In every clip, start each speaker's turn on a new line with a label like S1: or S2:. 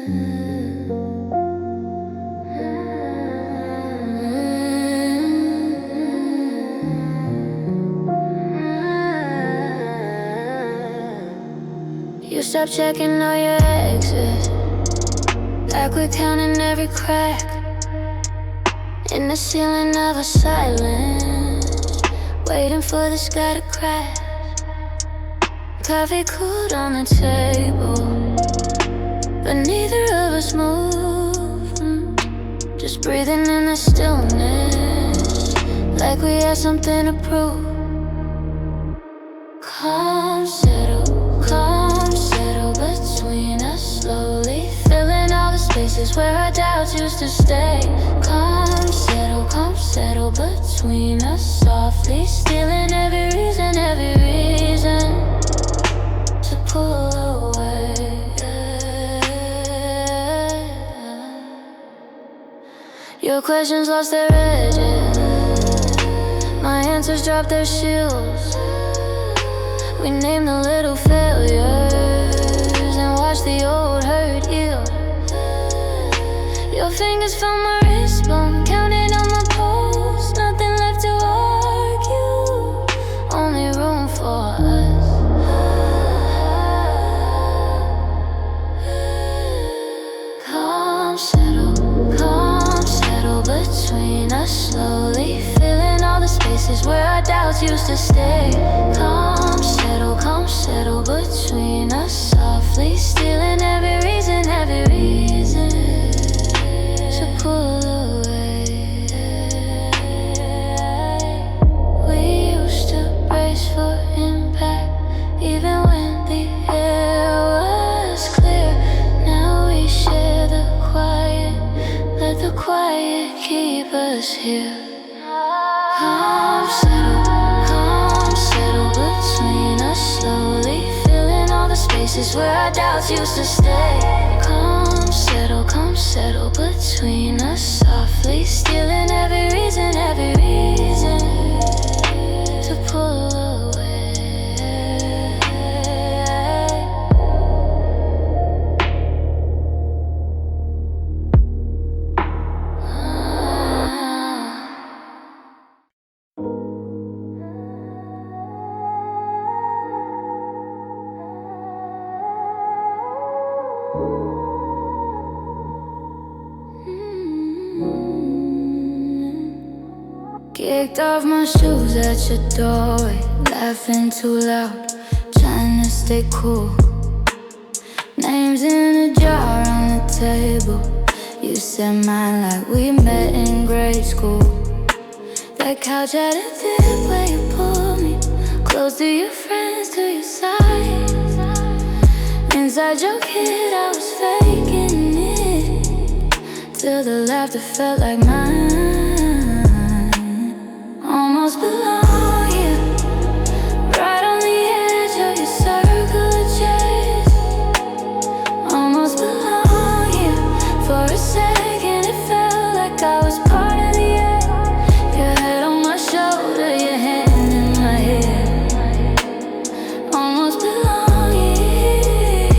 S1: You stop checking all your exits, like we're counting every crack in the ceiling of a silence, waiting for the sky to crack. Coffee cooled on the table, but neither of us move. Just breathing in the stillness, like we have something to prove. Calm settle between us, slowly filling all the spaces where our doubts used to stay. Calm settle between us, softly stealing every reason to pull away. Your questions lost their edges, my answers dropped their shields. We named the little failures and watched the old hurt heal. Your fingers found my wrist bone, counting on my pulse. Nothing left to argue, only room for us. Calm settle between us, slowly filling all the spaces where our doubts used to stay. Calm settle between us, softly stealing every reason to pull away. We used to brace for impact, even when the air was clear. Now we share the quiet, let the quiet keep us here. Calm settle between us, slowly filling all the spaces where our doubts used to stay. Calm settle between us, softly stealing every reason to pull away. Kicked off my shoes at your doorway, laughing too loud, trying to stay cool. Names in a jar on the table, you said mine like we met in grade school. That couch had a dip where you pulled me close to your friends, to your side. Inside your kid I was faking it, till the laughter felt like mine. Almost belong here, right on the edge of your circle of chase. Almost belong here, for a second it felt like I was part of the air. Your head on my shoulder, your hand in my hair. Almost belong here,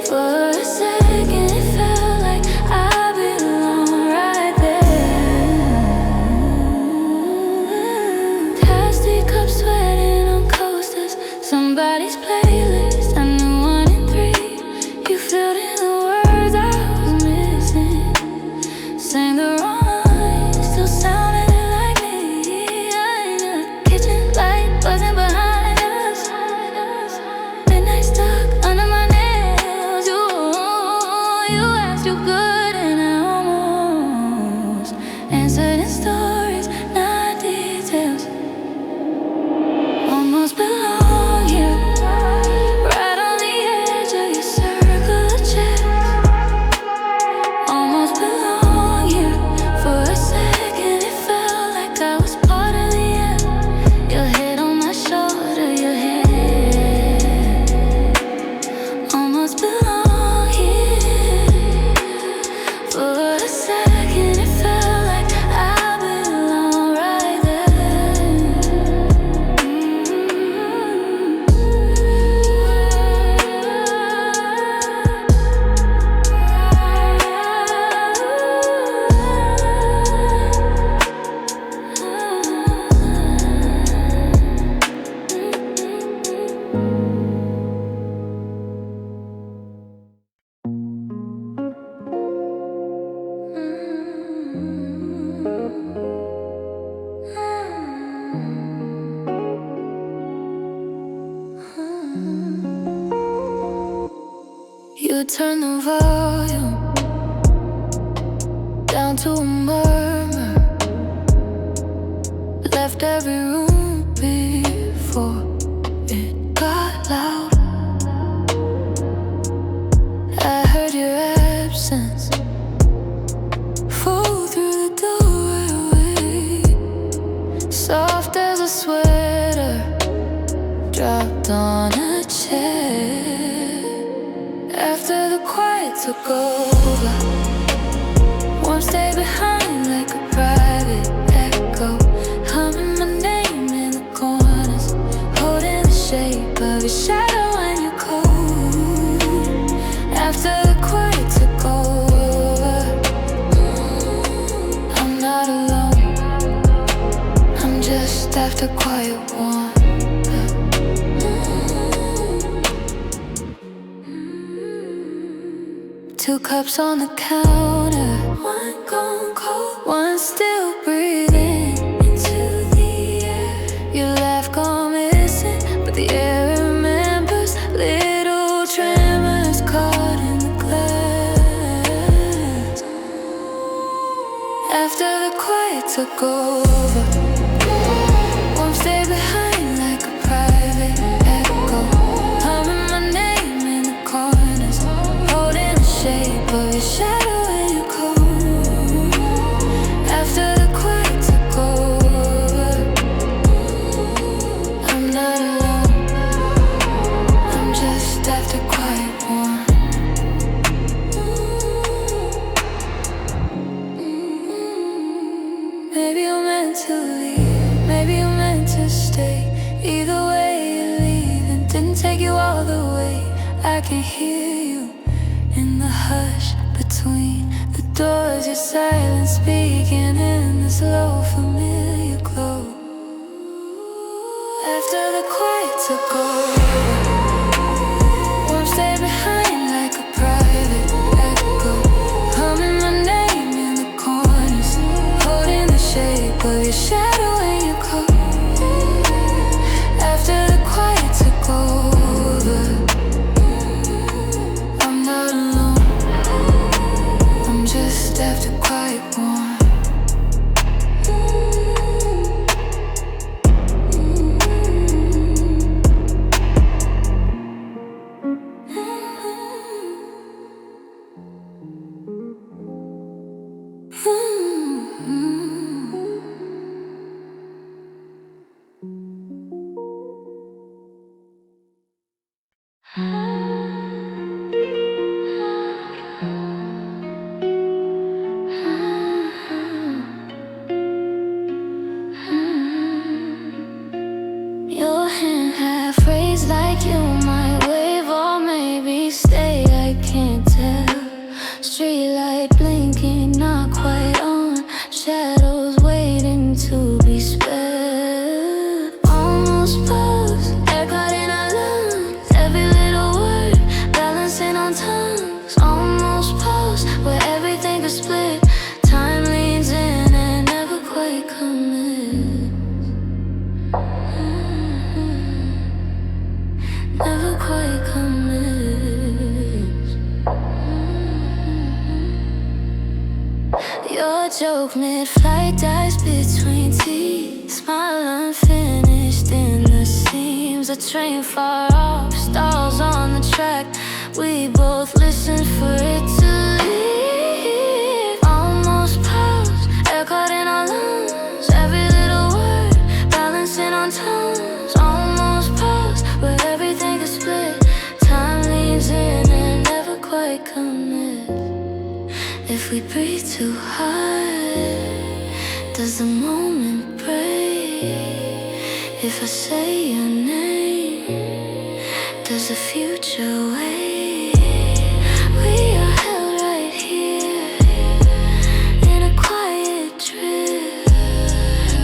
S1: for a second it felt like I belong right there. You turn the volume down to a murmur. Left every room before it got loud. I heard your absence fall through the doorway, soft as a sweater dropped on a chair. After the quiet took over, warm stayed behind like a private echo, humming my name in the corners, holding the shape of your shadow when you're cold. After the quiet took over, I'm not alone, I'm just Afterquietwarm. 2 cups on the counter, one gone cold, one still breathing into the air. Your laugh gone missing, but the air remembers little tremors caught in the glass. After the quiet took over, warm stayed behind like a private echo, humming my name in the corners, holding the shape of your shadow when you're cold. After the quiet took over, I'm not alone, I'm just Afterquietwarm. Maybe you're meant to leave, maybe you're meant to stay. Either way you're leaving, didn't take you all the way. I can hear you in the hush between the doors, your silence speaking in this low familiar glow. After the quiet took over, warm stayed behind like a private echo, humming my name in the corners, holding the shape of your shadow when you're cold. After the quiet took over, I'm not alone, I'm just Afterquietwarm. Your hand half raised like you might wave or maybe stay, I can't tell. Streetlight blinking, not quite on, shadows waiting to be sped. Almost pause, air caught in our lungs, every little word balancing on tongues. Almost pause, where everything is split, time leans in and never quite commits. Never quite commits. Your joke mid-flight dies between teeth, smile unfinished in the seams. A train far off, stalls on the track, we both listen for it to leave. Almost pause, air caught in our lungs, every little word balancing on tongues. Almost pause, where everything is split, time leans in and never quite commits. If we breathe too hard, does the moment break? If I say your name, does the future wait? We are held right here in a quiet drift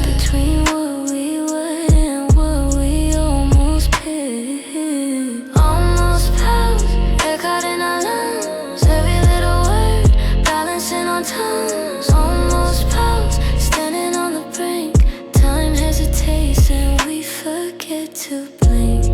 S1: between what we were and what we almost picked. Almost pause, air caught in our lungs, every little word balancing on tongues. Almost pause, standing on the brink, time hesitates and we forget to blink.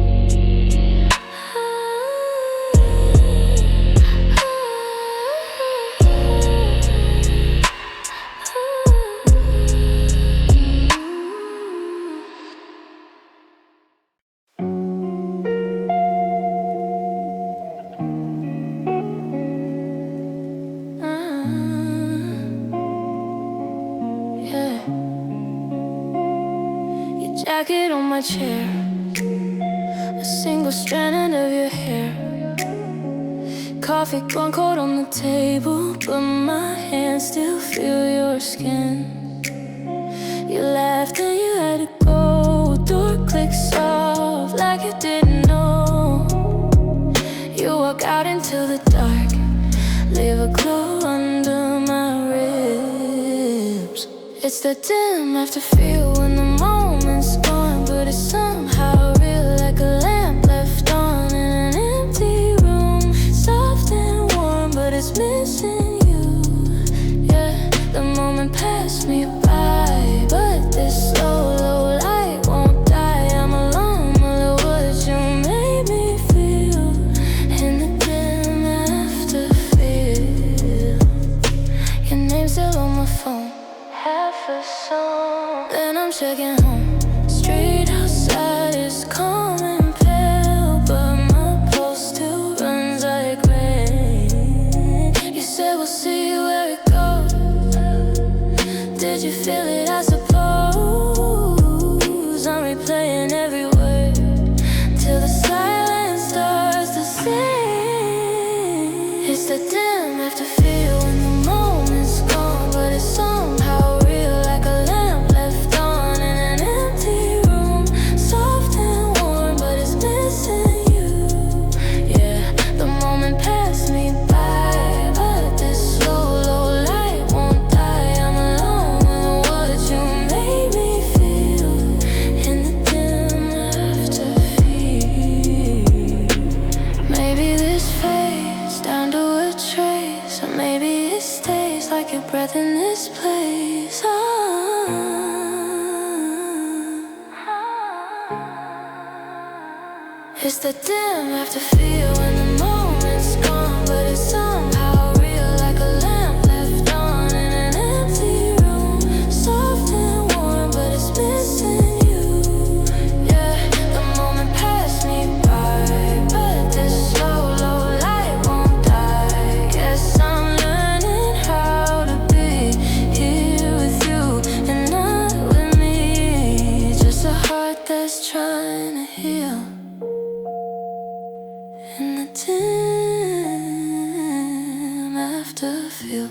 S1: my chair, a single strand of your hair. Coffee gone cold on the table, but my hands still feel your skin. You laughed and you had to go. Door clicks off like you didn't know. You walk out into the dark, leave a glow under my ribs. It's the dim after feel when the moment's gone, but it's somehow real, like a lamp left on in an empty room. Soft and warm, but it's missing you. Yeah, the moment passed me by, but this slow, low light won't die. I'm alone, well, what you made me feel in the dim after feel. Your name's still on my phone, half a song. Then I'm checking home. Street outside is calm and pale, but my pulse still runs like rain. You said we'll see where it goes. Did you feel it? I suppose I'm replaying every word till the silence starts to sing. It's the dim after feel when the moment's gone, but it's somehow real, like a lamp left on in an empty room. Soft and warm, but it's missing you. Yeah, the moment passed me by, but this slow, low light won't die. I'm alone with what you made me feel in the dim after feel. Maybe this fades down to a trace, or maybe it stays like your breath in this place. It's the dim after feel when the moment's gone, but it's somehow real, like a lamp left on in an empty room. Soft and warm, but it's missing you. Yeah, the moment passed me by, but this slow, low light won't die. Guess I'm learning how to be here with you and not with me. Just a heart that's trying to heal in the dim after feel.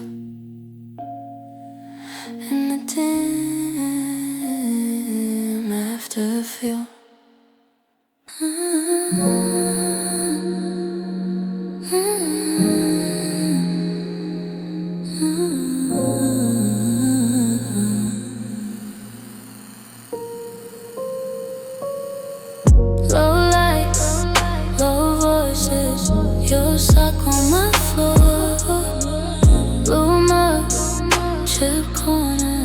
S1: In the dim after feel. Low lights, low voices, your sock on my floor. Blue mug, chip corner,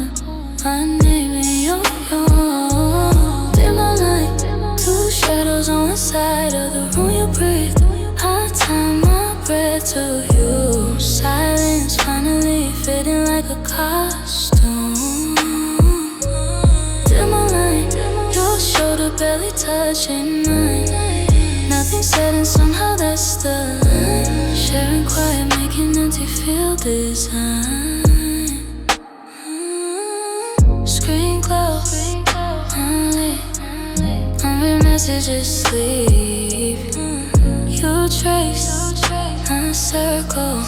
S1: my name in your yawn. Dimalign, two shadows on the side of the room you breathe. I tie my breath to you. Silence finally fitting like a costume. Dimalign, your shoulder barely touching mine. Nothing said and somehow that's the line. Sharing quiet, making empty feel design. Screen close, unlit, unread messages sleep. You trace a circle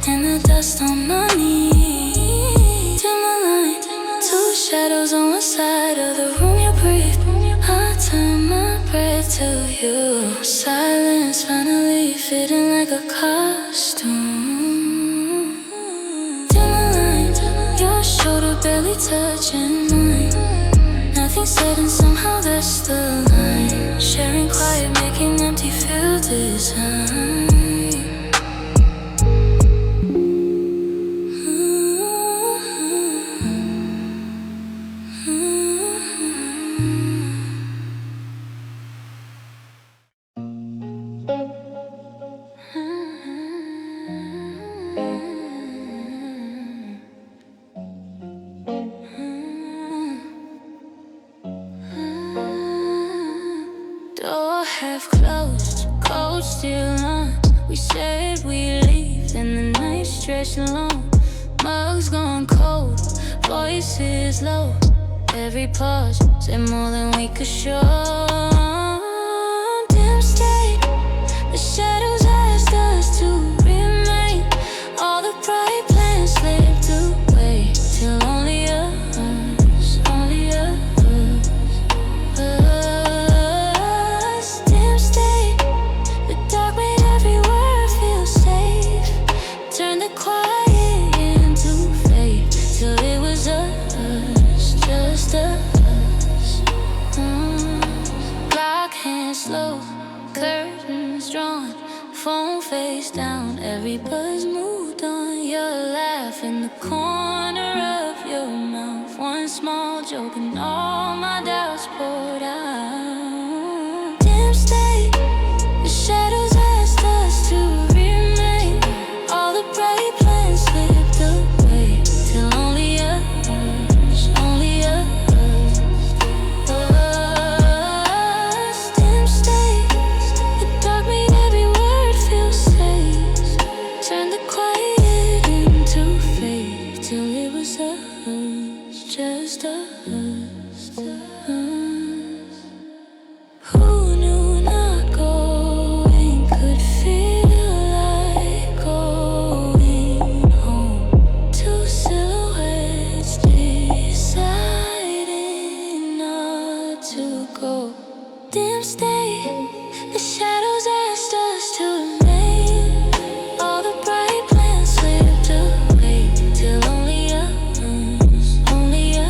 S1: in the dust on my knee. Dimalign, two shadows on one side of the room you breathe. I turn my breath to you. Silence finally fitting like a costume. Dimalign, your shoulder barely touching mine. Nothing said and somehow that's the line. Sharing quiet, making empty feel design. Door half closed, cold still on. We said we leave, then the night stretched long. Mugs gone cold, voices low. Every pause said more than we could show. Dimstayed, the shadows asked us to remain. All the bright plans slipped away till only us, only us. Dimstayed, the dark made every word feel safe. Turned the quiet into faith till it was us, just us. Clock hands slow, curtains drawn, phone face down, every buzz moved on. Your laugh in the corner of your mouth, one small joke and all my doubts poured out. Dimstayed, the shadows asked us to remain. All the bright plans slipped away till only us, only us. Dimstayed, the dark made every word feel safe. Turned the quiet into faith till it was us, just us. Who knew not going could feel like going home? Two silhouettes deciding not to go. Dimstayed, the shadows asked us to remain. All the bright plans slipped away till only us, only us.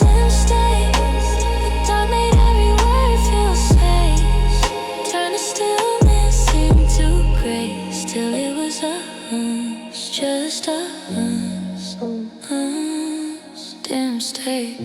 S1: Dimstayed, the dark made every word feel safe. Turned the stillness into grace till it was us, just us. Dimstayed.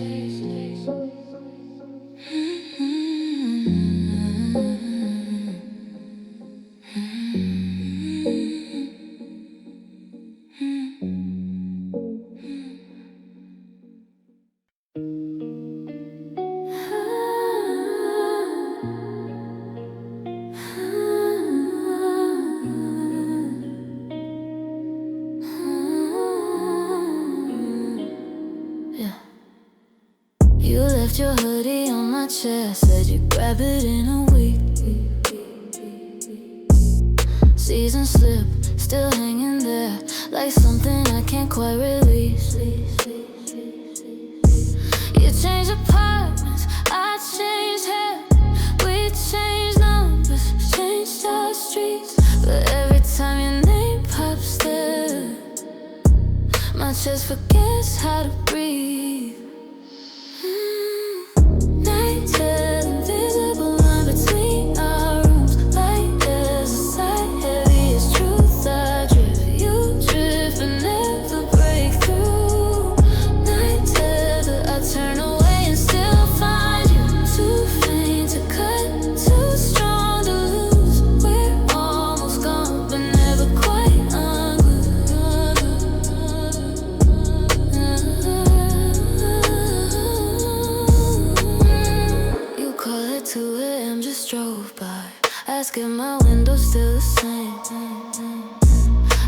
S1: Yeah. You left your hoodie on my chest, said you'd grab it in a week. Season slip, still hanging there, like something I can't quite release. You changed apartments, I changed hair. We changed numbers, changed our streets. But every time your name pops there, my chest forgets how to breathe. Nighttether, invisible line between our rooms. Light as a sight, heavy as truth. I drift, you drift, but never break through. Nighttether, I turn away and still find you. Too faint to cut, too strong to lose. We're almost gone, but never quite unglued. You call at 2 a.m., just drove by, asking my window's still the same.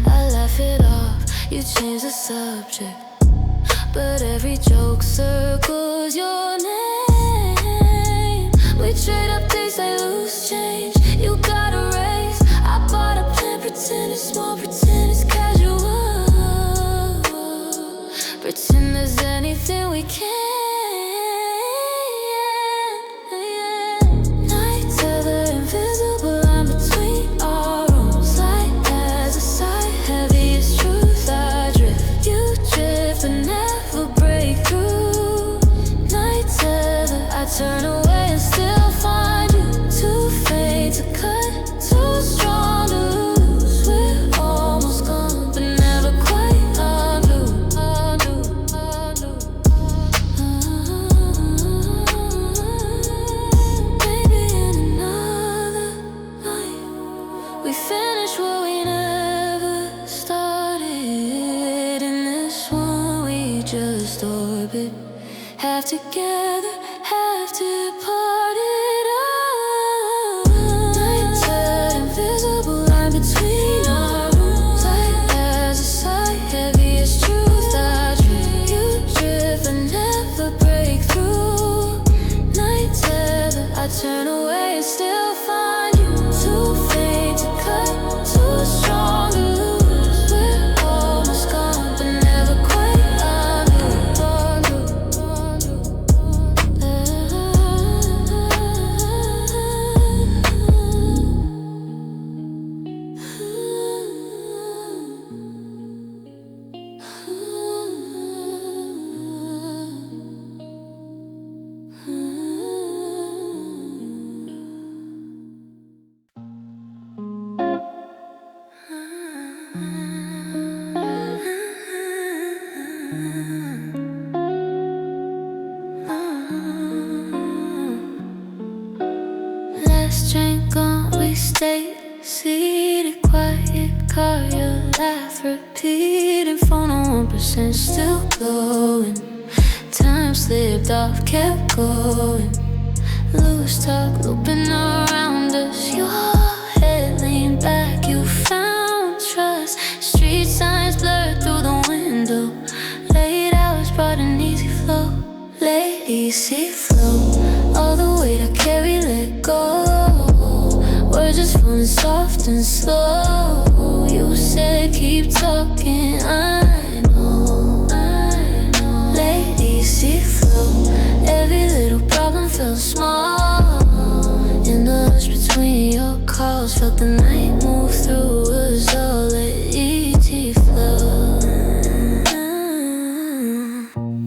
S1: I laugh it off, you change the subject, but every joke circles your name. We trade updates, they lose change. You got a raise, I bought a plan, pretend it's small, pretend it's casual. Pretend there's anything we can. Nighttether, invisible line between our rooms. Light as a sight, heavy as truth. I drift, you drift, but never break through. Nighttether, I turn away and still find you. Too faint to cut, too strong to lose. We're almost gone, but never quite unglued. Maybe in another life we finish what we never started. In this one we just orbit, half together, half departed. Nighttether, invisible line between our rooms. Light as a sight, heavy as truth. I stay seated, quiet, car, your laugh repeating, phone on 1%, still glowing. Time slipped off, kept going. Loose talk looping around us. Your head leaned back, you found trust. Street signs blurred through the window. Late hours brought an easy flow. Lateeaseflow, all the weight I carry let go. Words just falling soft and slow. You said keep talking, I know. Lateeaseflow, every little problem felt small. In the hush between your calls, felt the night move through. Was all Lateeaseflow.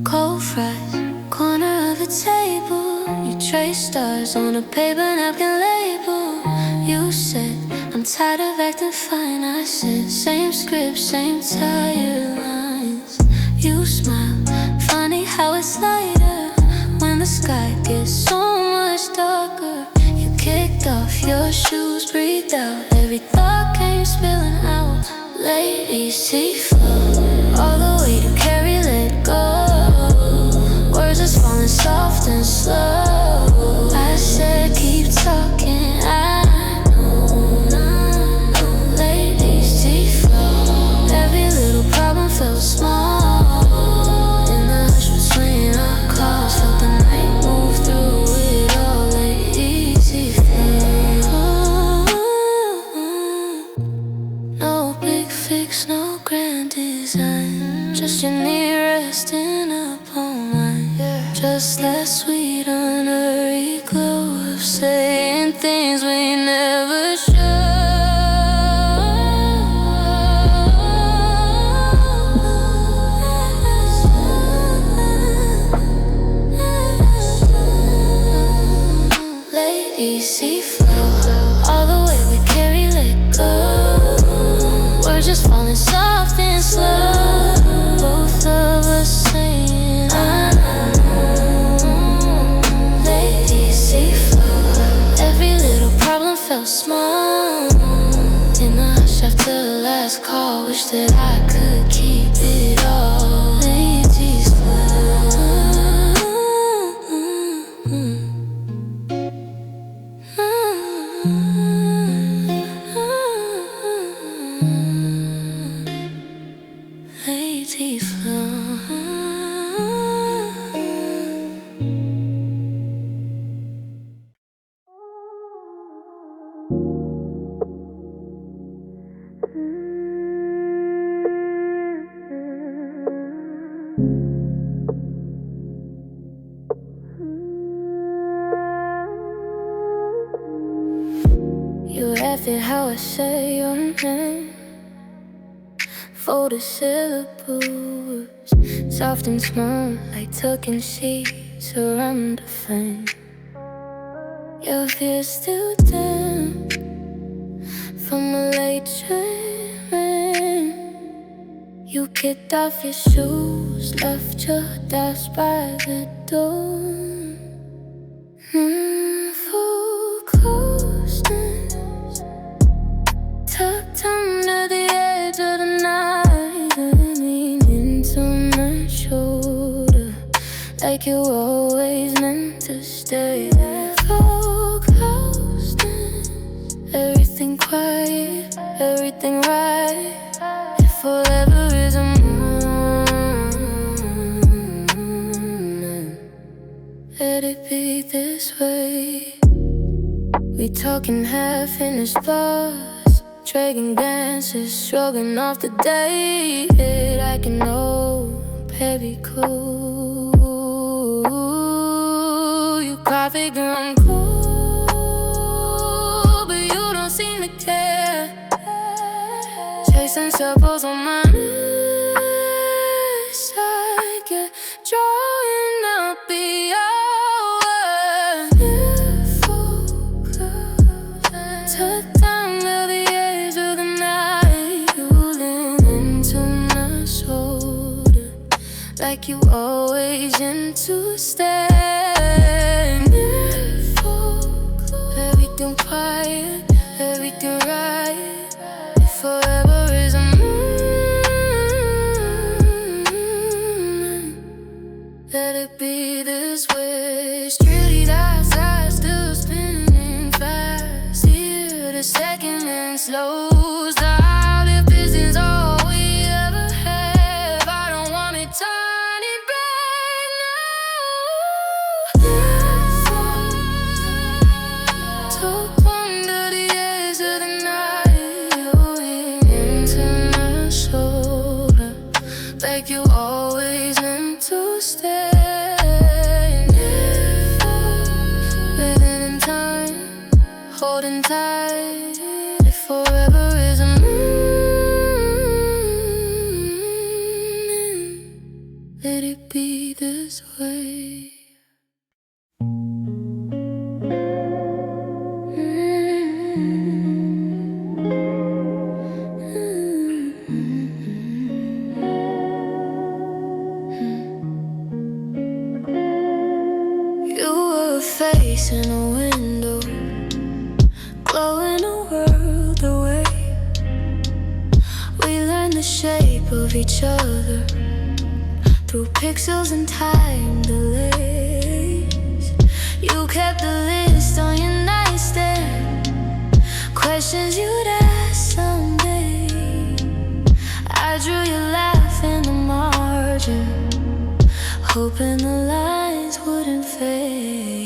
S1: Cold fries, corner of a table. You trace stars on a paper napkin label. You said, I'm tired of acting fine. I said, same script, same tired lines. You smiled, funny how it's lighter when the sky gets so much darker. You kicked off your shoes, breathed out. Every thought came spilling out. Lateeaseflow, all the weight you carry let go. Words just falling soft and slow. I said keep talking, I know. Lateeaseflow, every little problem felt small. In the hush between our calls, felt the night move through it all. Lateeaseflow. No big fix, no grand design, just your knee resting upon mine. Just that sweet unhurried glow of saying things we never should. Lateeaseflow, all the way we carry let go. We're just falling soft and slow. Both of us saying I know. Lateeaseflow, every little problem felt small. In the hush after the last call, wish that I could keep it all. You laugh at how I say your name. Folded syllables, soft and small, like tucking sheets around a flame. Your fear's still damp from a late train. You kicked off your shoes, left your doubts by the door. Full closeness, tucked under the edge of the night. Lean into my shoulder, like you always meant to stay there. Full closeness, everything quiet, everything right. If forever is a moment, let it be this way. We talking half-finished thoughts, trading glances, shrugging off the day. I can know, baby, cool. You coffee ground cool, but you don't seem to care. Chasing circles on my wrist, I get drawing up the hours. Tucked under the edge of the night, you lean into my shoulder, like you always into stay. Everything quiet, everything second and slows down. If this is all we ever have, I don't want it turning back now. Talk under the edge of the night, into my shoulder, like you always meant to stay. Living in time, holding tight, if forever is a moon, let it be this way. You were a face in a window, glowing a world away. We learned the shape of each other through pixels and time delays. You kept the list on your nightstand, questions you'd ask someday. I drew your laugh in the margin, hoping the lines wouldn't fade.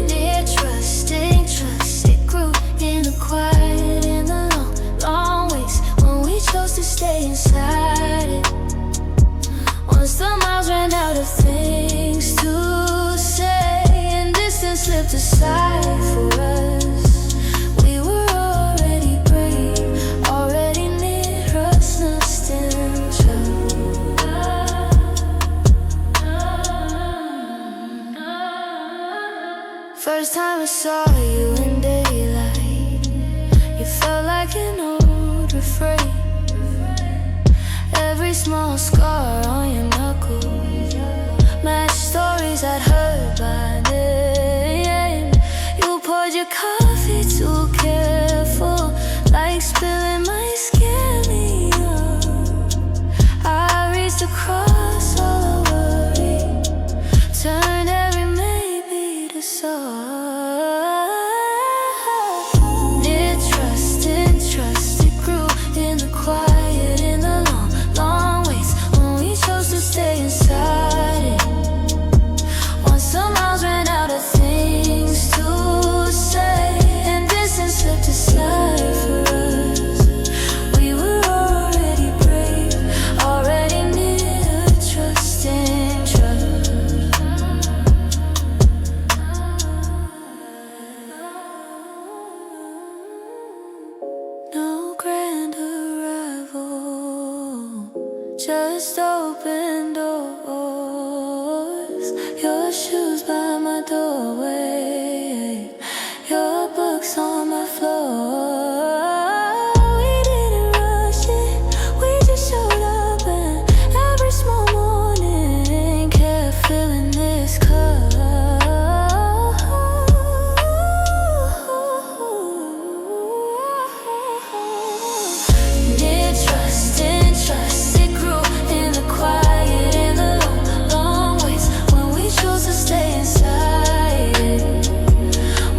S1: Neartrusting, trust, it grew in the quiet, in the long, long ways when we chose to stay inside it. Once the miles ran out of things to say and distance slipped aside for us, we were already brave, already near-trusting. First time I saw you in daylight, you felt like an old refrain. Every small scar on your knuckles matched stories I'd heard by name. You poured your coffee too careful, like spilling my skin. I reached across all I worry, turned every maybe to sorrow. Neartrusting, trust, it grew in the quiet, in the long, long ways when we chose to stay inside it. Once the miles ran out of things to say and distance slipped aside for us, we were already brave, already near trusting trust. No grand arrival, just open doors. Your shoes by my doorway, your books on my floor. We didn't rush it, we just showed up, and every small morning kept filling this cup. Neartrusting, trust, it grew in the quiet, in the long, long ways when we chose to stay inside it.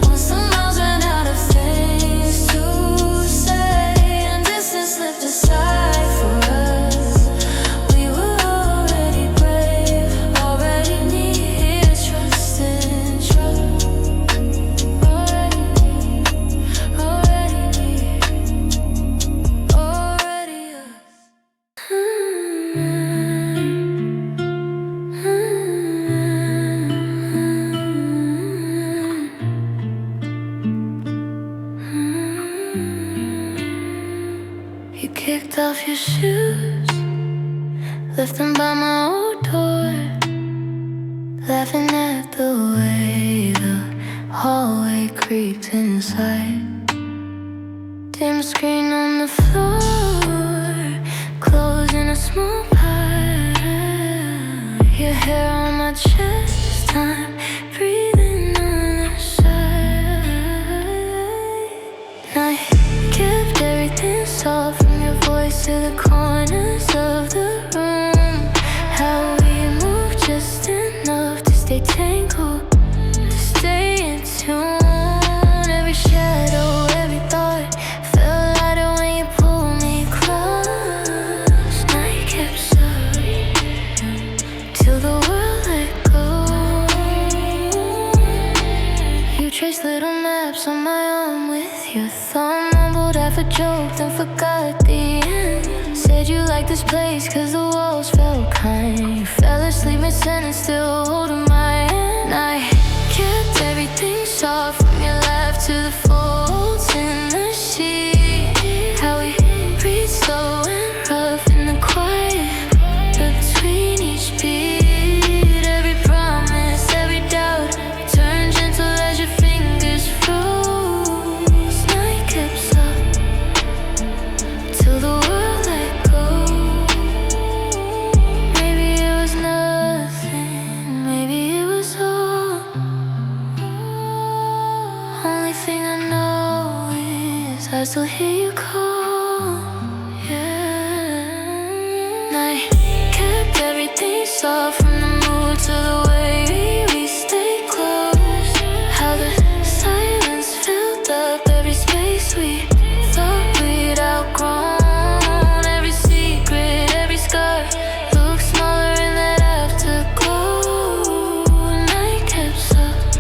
S1: Once the miles ran out of things to say and distance slipped aside for us, we were already brave, already near trusting trust. Already us. You kicked off your shoes, left them by my old door, laughing at the way the hallway creeps inside. Dim screen on the floor, clothes in a small pile, your hair on my chest, I'm breathing on the side. I kept everything soft, from your voice to the corners of the room. How we move just enough to stay tangled, to stay in tune. Every shadow collapse on my arm with your thumb. Mumbled half a joke, then forgot the end. Said you liked this place cause the walls felt kind. You fell asleep mid-sentence, still holding my hand. I kept everything soft from your laugh to the folds in the sheet. How we breathe slow and rough in the quiet between each beat. Every promise, every doubt turned gentle as your fingers froze. Nighttkeptsoft till the world let go. Maybe it was nothing, maybe it was all. Only thing I know is I still hear you call. Yeah. I kept everything soft from the mood to the way we stayed close. How the silence filled up every space we thought we'd outgrown. Every secret, every scar looks smaller in that afterglow. Nighttkeptsoft,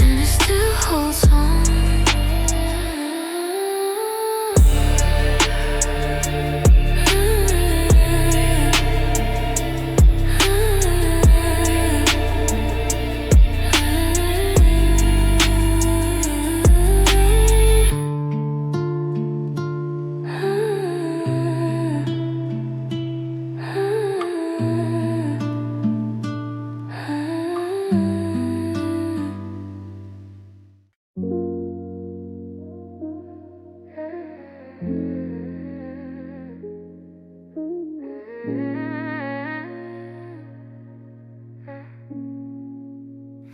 S1: and it still holds on.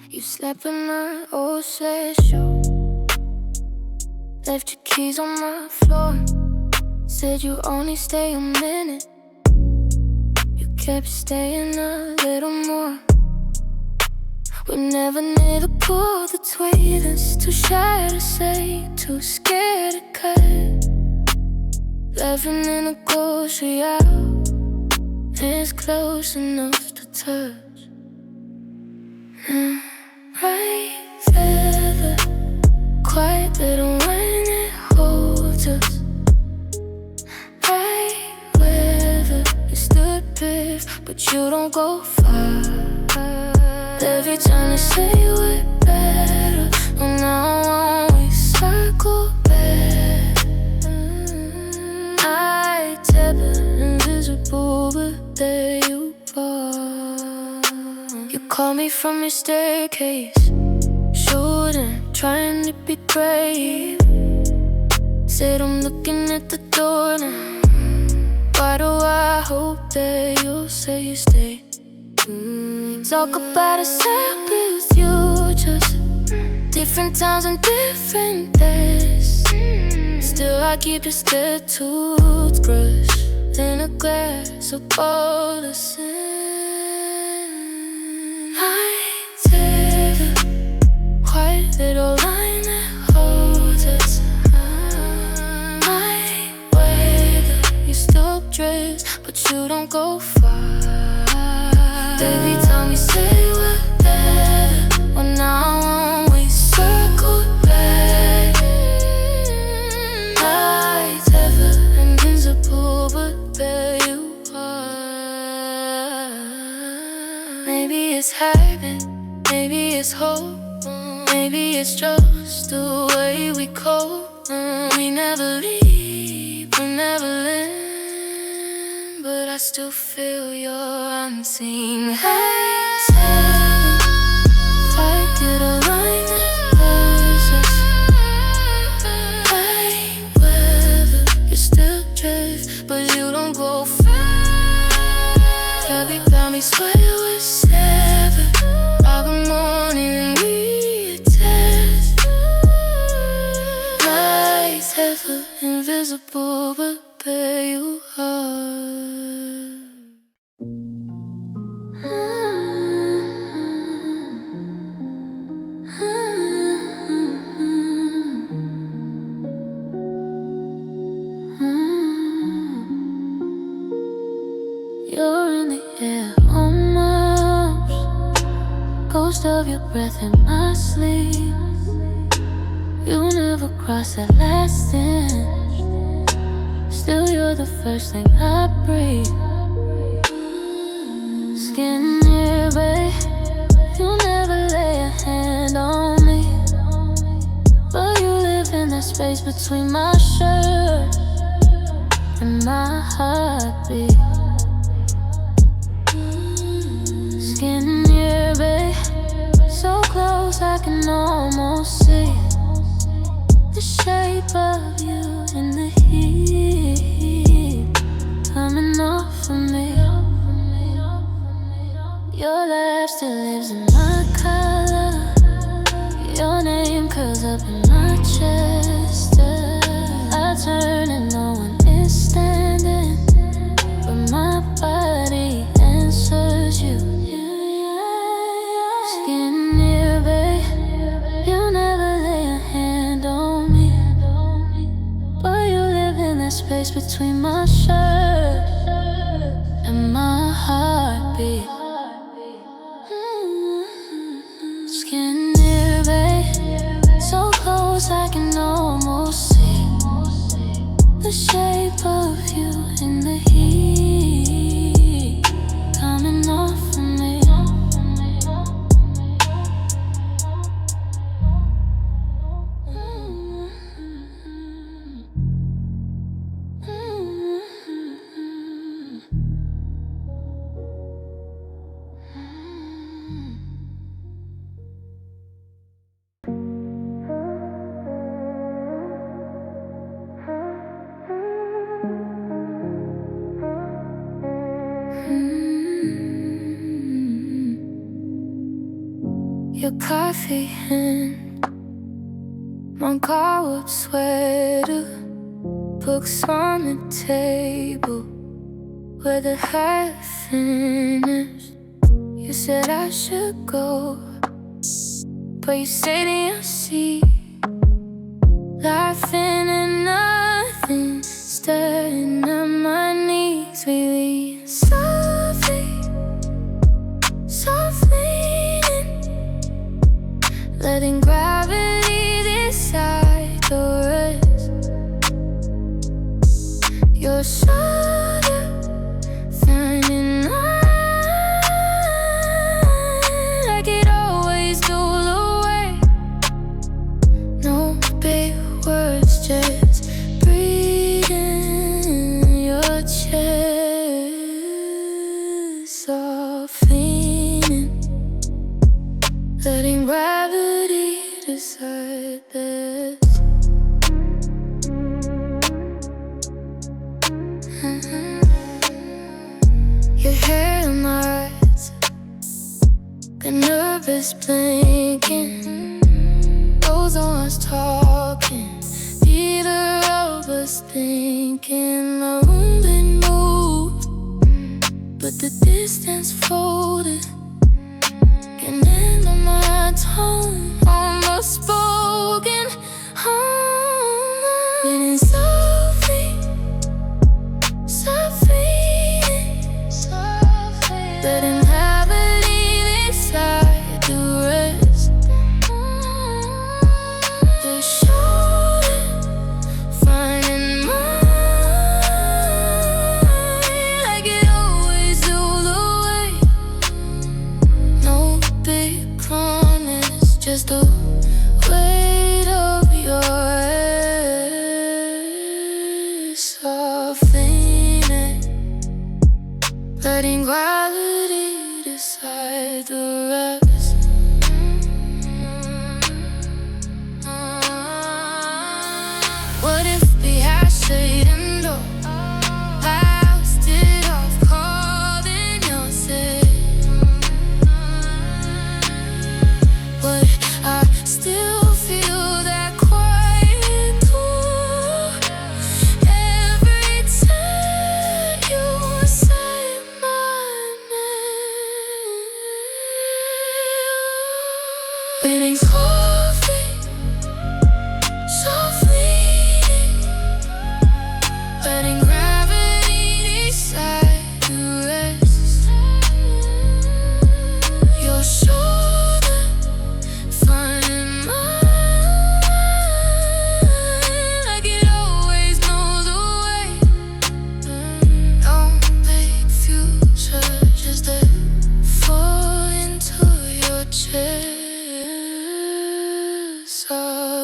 S1: You slept in my old sweatshirt, left your keys on my floor. Said you only stay a minute, you kept staying a little more. We're never near the pull that's weight us. Too shy to say, too scared to cut. Laughing in a grocery aisle, it's close enough to touch. Right there, the quiet little wine that holds us. Right where you stood drift, but you don't go far. Every time they say we're better, well now we circle back. Nighttether, invisible, but there you are. You call me from your staircase, shooting, trying to be brave. Said I'm looking at the door now. Why do I hope that you'll say you stay? Talk about a separate with you, just different times and different days. Still I keep your dead toothbrush in a glass of all the sand. Nighttether, quiet little line that holds us. My weather, you still drift, but you don't go far. Baby, tell me, say we're better. Well, now we circle back. Nighttether, invincible, but there you are. Maybe it's habit, maybe it's hope, maybe it's just the way we cope. We never leave, we never land, but I still feel your unseen hand. Fight it a line that loves us. Right weather, you still drift, but you don't go far. Every time we swear we're severed, by the morning we attach. Nighttether, invisible, but there you are. You're in the air on my arms, ghost of your breath in my sleep. never cross that last inch. Still you're the first thing I breathe. Skinnearby, you never lay a hand on me, but you live in that space between my shirt and my heartbeat. Skinnearby, so close I can almost see the shape of you in the heat coming off of me. Your laugh still lives in my collar. Your name curls up in my chest. I turn and no one is standing, but my body answers you. Skinnearby, you never lay a hand on me, but you live in that space between my shirt and my heartbeat. Skinnearby, so close I can almost see the shape of you in the heat coming off of me. Your coffee hand, my cowl sweater, books on the table where the half finished. You said I should go, but you stayed in your seat, laughing at nothing, staring at my knees. We lean softly, softleaning, letting gravity decide the rest. Your shoulder finding line like it always do the way. No big words, just breathing your chest. Softleaning, letting gravity decide this. Your hair in my eyes, the nervous blinking. Those of us talking, either of us thinking. The room didn't move, but the distance folded. Can handle my tone, almost spoken. Getting softly, softly, letting gravity decide the rest. The shoulder finding mine like it always do the way. No big promise, just the weight of your head. Softleaning, letting gravity decide the rest. What if we had shade and door? Blasted off, calling yourself. But I still feel that quiet pull every time you say my name.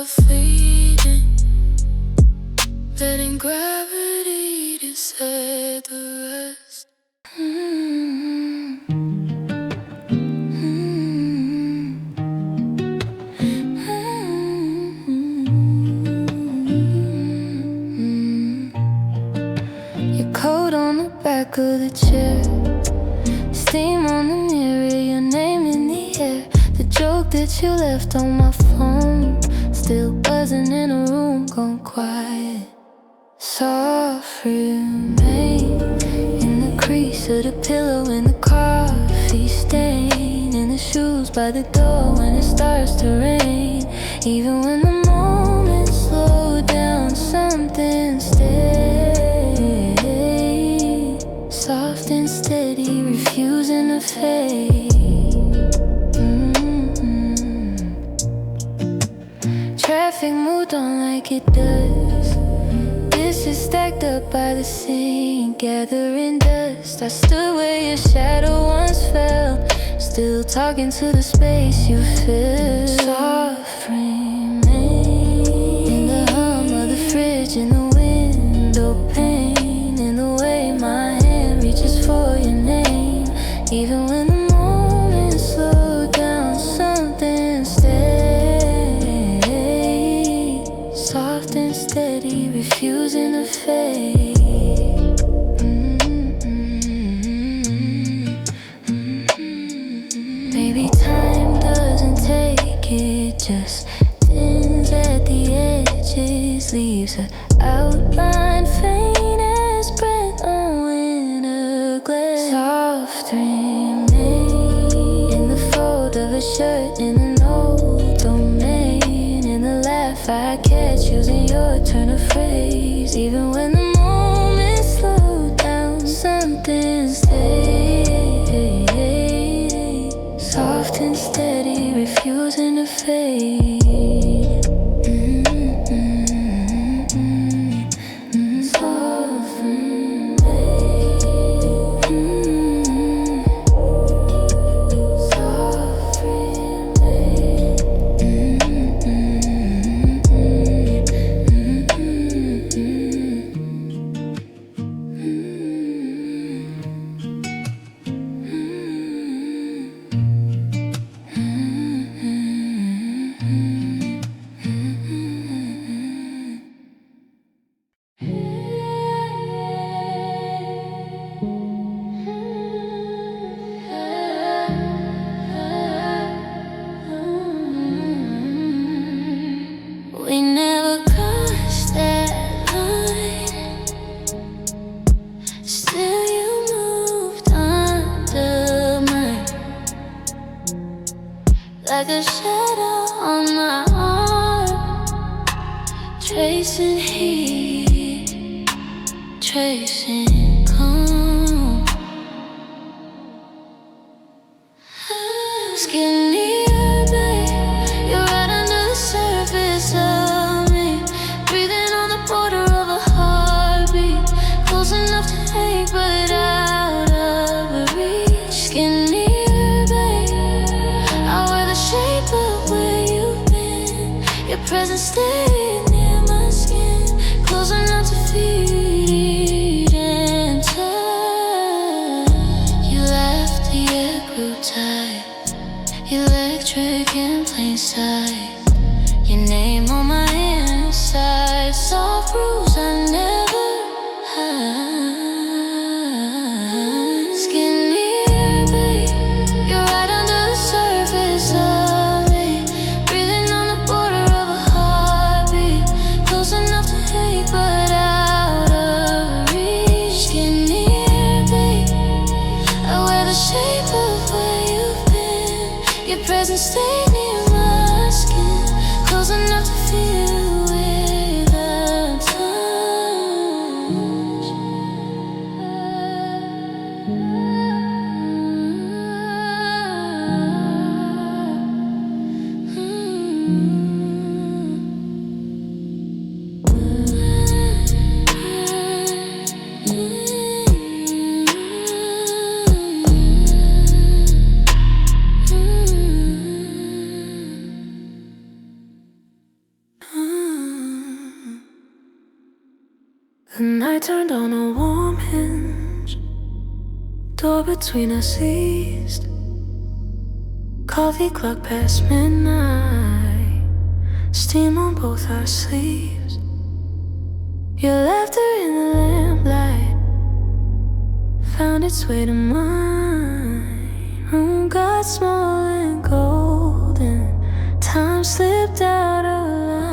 S1: are fleeting, letting gravity decide the rest. Your coat on the back of the chair, steam on the mirror, your name in the air. The joke that you left on my phone, still buzzing in a room gone quiet. Softremain in the crease of the pillow, in the coffee stain, in the shoes by the door when it starts to rain. Even when the moments slow down, something stays soft and steady, refusing to fade. Traffic moved on like it does. Dishes stacked up by the sink, gathering dust. I stood where your shadow once fell, still talking to the space you fill. Softremain in the hum of the fridge, in the window pane, in the way my hand reaches for your name. Even when the moments slow down, something stays soft and steady, refusing to fade. Maybe time doesn't take it, just thins at the edges, leaves an outline faint as breath on winter glass. Softremain in the fold of a shirt, in an old domain, in the laugh I catch using your turn of phrase. Even when the moments slow down, something stays soft and steady, refusing to fade. Like a shadow on my arm, tracing heat, tracing calm. Skinnearby, you're right under the surface of me, breathing on the border of a heartbeat, close enough to hate but out of reach. Skinnearby, shape of where you've been, your presence stayed near my skin, close enough to feed and touch. You left, the air grew tight, electric in plain sight, your name on my inside, soft rules I never had. Skinnearby, you're right under the surface of enough to hate but out of The night turned on a warm hinge. Door between us eased. Coffee clock past midnight. Steam on both our sleeves. Your laughter in the lamplight found its way to mine. Room got small and golden. Time slipped out of line.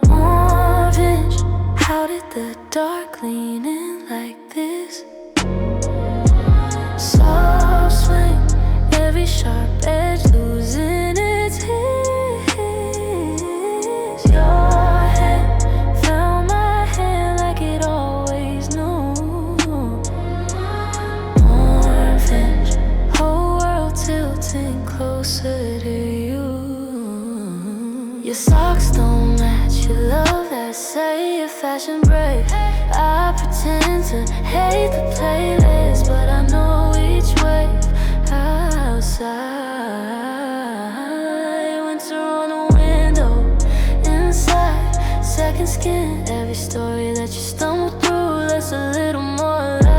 S1: Orange, how did the dark lean in like this? Soft swing, every sharp edge losing its hiss. Your hand found my hand like it always knew. Warmhinge, whole world tilting closer to you. Your socks don't match your love that say your fashion break. I pretend to hate the playlist, but I know each wave outside. Winter on the window, inside, second skin. Every story that you stumble through, that's a little more light.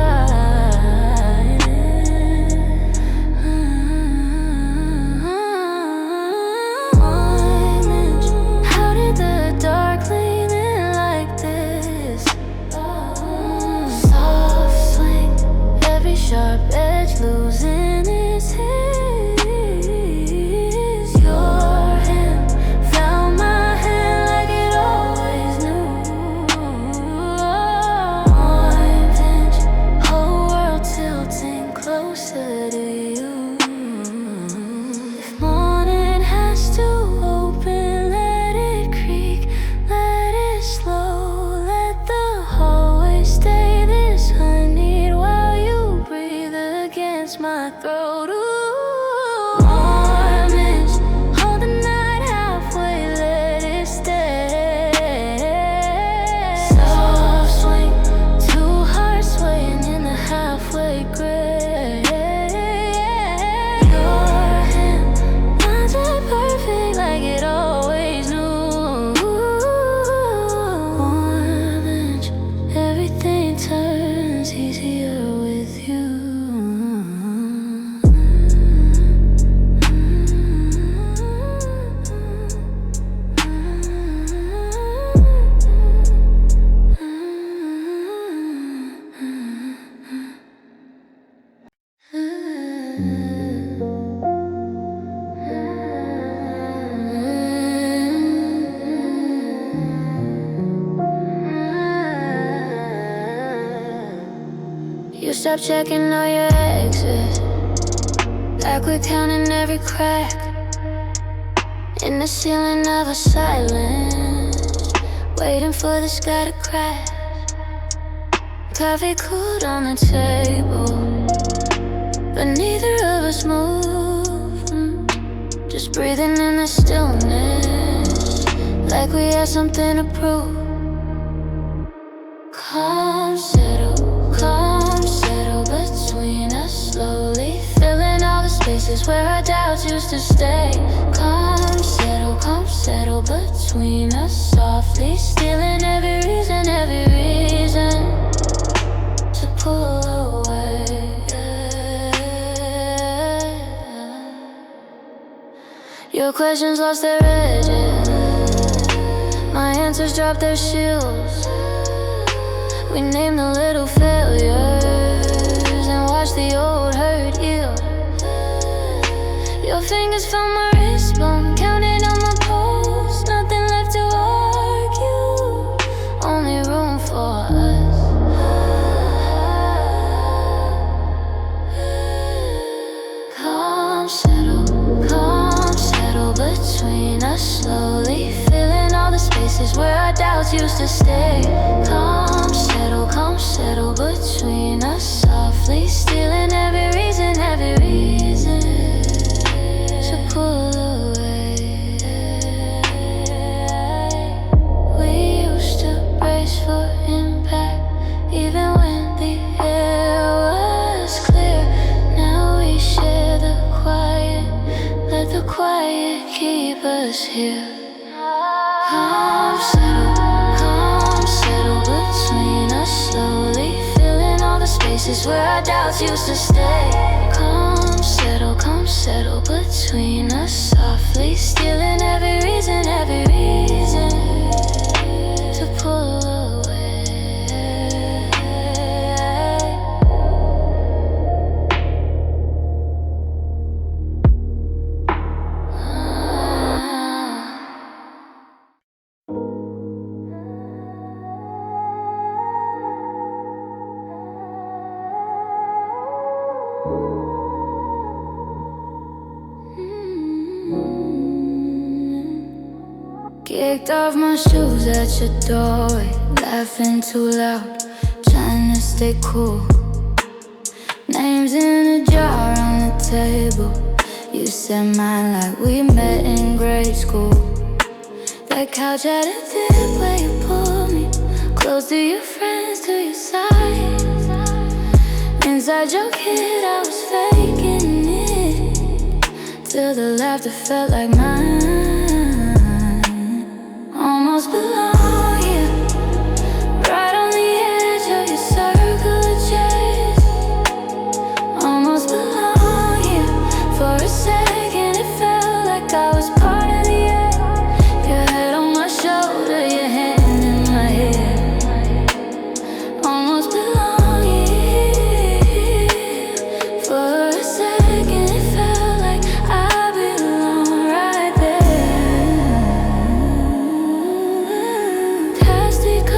S1: How did the dark lean in like this? Soft swing, every sharp edge losing its hiss. Your hand found my hand like it always knew. Warmhinge, whole world tilting closer to you. If morning has to open, let it creak, let it slow, let the hallway stay this honeyed while you breathe against my throat. Ooh, warmest, hold the night halfway, let it stay. Soft swing, two hearts swaying in the halfway grace. Your hand lines up perfect like it always knew. Warmest, everything turns easier with you. You stop checking all your exits, like we're counting every crack in the ceiling of a silence, waiting for the sky to crack. Coffee cooled on the table, but neither of us moved. Just breathing in the stillness, like we had something to prove. Calm settle between us, slowly filling all the spaces where our doubts used to stay. Calm settle between us, softly stealing every reason to pull away. Your questions lost their edges, my answers dropped their shields. We named the little failures and watched the old hurt heal. Your fingers found my wrist bone, counting on my pulse. Nothing left to argue, only room for us. Calm settle between us, slowly filling all the spaces where our doubts used to stay. Calm settle between us, softly stealing every reason to pull away. We used to brace for impact, even when the air was clear. Now we share the quiet, quiet keep us here. Calm settle This is where our doubts used to stay. Come settle between us, softly stealing every reason to pull away. Kicked off my shoes at your doorway, laughing too loud, trying to stay cool. Names in a jar on the table. You said mine like we met in grade school. That couch had a dip where you pulled me close to your friends, to your side. Inside your kid I was faking it, till the laughter felt like mine. Almost belong here, right on the edge of your circle of chase. Almost belong here, for a second it felt like I was part of the air. Your head on my shoulder, your hand in my hair. Almost belong here, for a second it felt like I belong right there.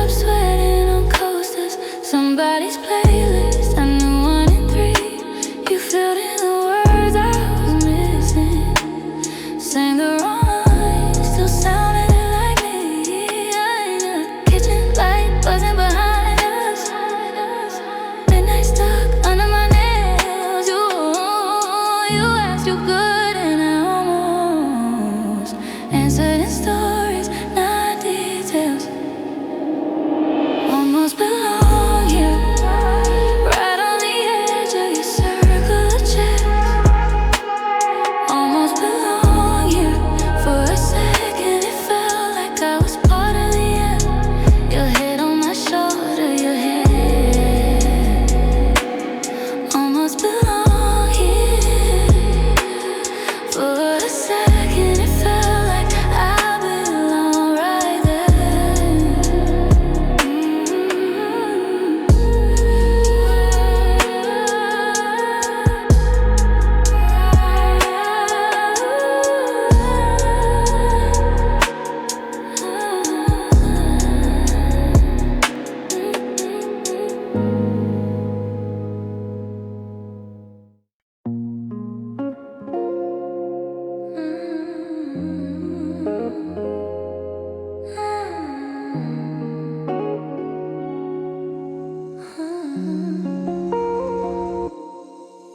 S1: Sweating on coasters, somebody's playlist. I knew 1 and 3. You filled in the words I was missing. Sang the wrong lines, still sounded like me. The kitchen light wasn't behind us. Midnight stuck under my nails. You asked you good, and I almost answered in stories, not details. Almost belong here, right on the edge of your circle of checks. Almost belong here, for a second it felt like I was part of the end. Your head on my shoulder, your head. Almost belong here, for a second it felt like I belong right there.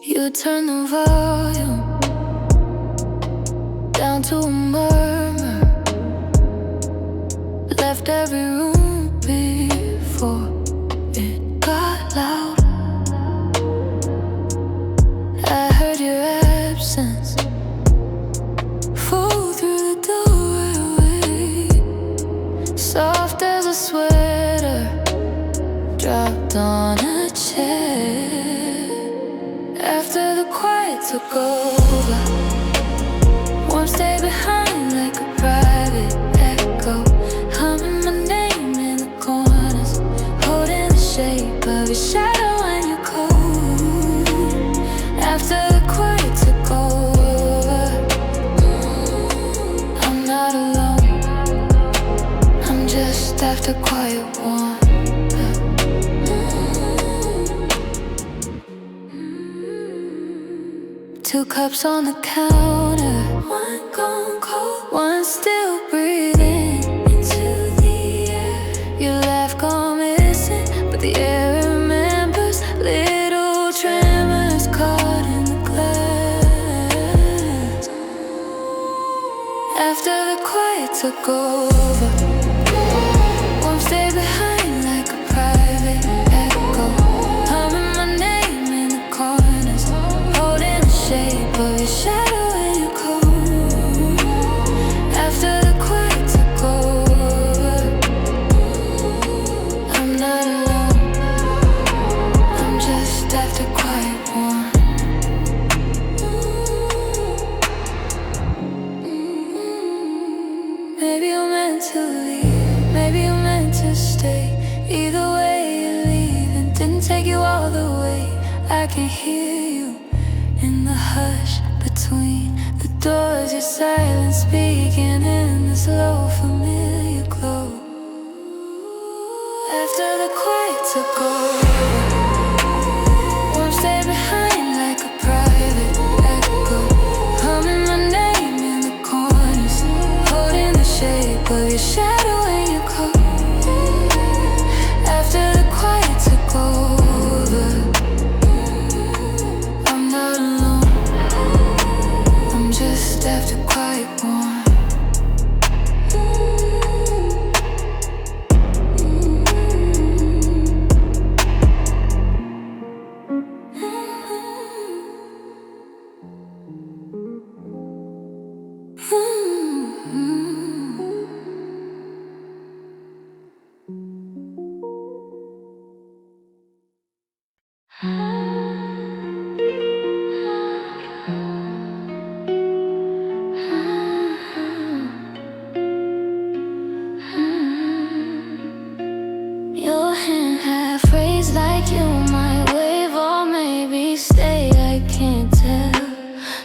S1: You turn the volume down to a murmur, left every room before it got loud. I heard your absence fall through the doorway, soft as a sweater dropped on a chair. After the quiet took over, warm stayed behind like a private echo, humming my name in the corners, holding the shape of your shadow when you're cold. After the quiet took over, I'm not alone, I'm just Afterquietwarm. 2 cups on the counter, 1 gone cold, 1 still breathing into the air. Your laugh gone missing, but the air remembers little tremors caught in the glass. After the quiet took over, warm stayed behind like a private echo, humming my name in the corners, holding the shape of your shadow when you're cold. After the quiet took over, I'm not alone, I'm just Maybe you're meant to leave, maybe you're meant to stay. Either way you're leaving, didn't take you all the way. I can hear you in the hush between the doors. Your silence speaking in this low familiar glow. After the quiet took over, warmth stayed behind like a private echo, humming my name in the corners, holding the shape of your shadow when you close. After the quiet took over, I'm not alone, I'm just Afterquietwarm. Your hand half raised like you might wave or maybe stay, I can't tell.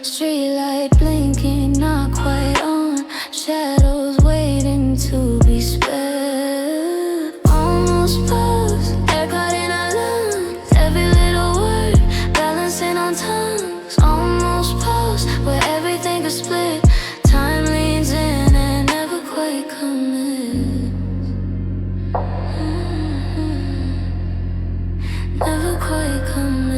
S1: Streetlight blinking, not quite on, shadows waiting to be sped. Almost pause, air caught in our lungs, every little word balancing on tongues. Almost pause, where everything is split, time leans in and never quite commits. Never quite commits.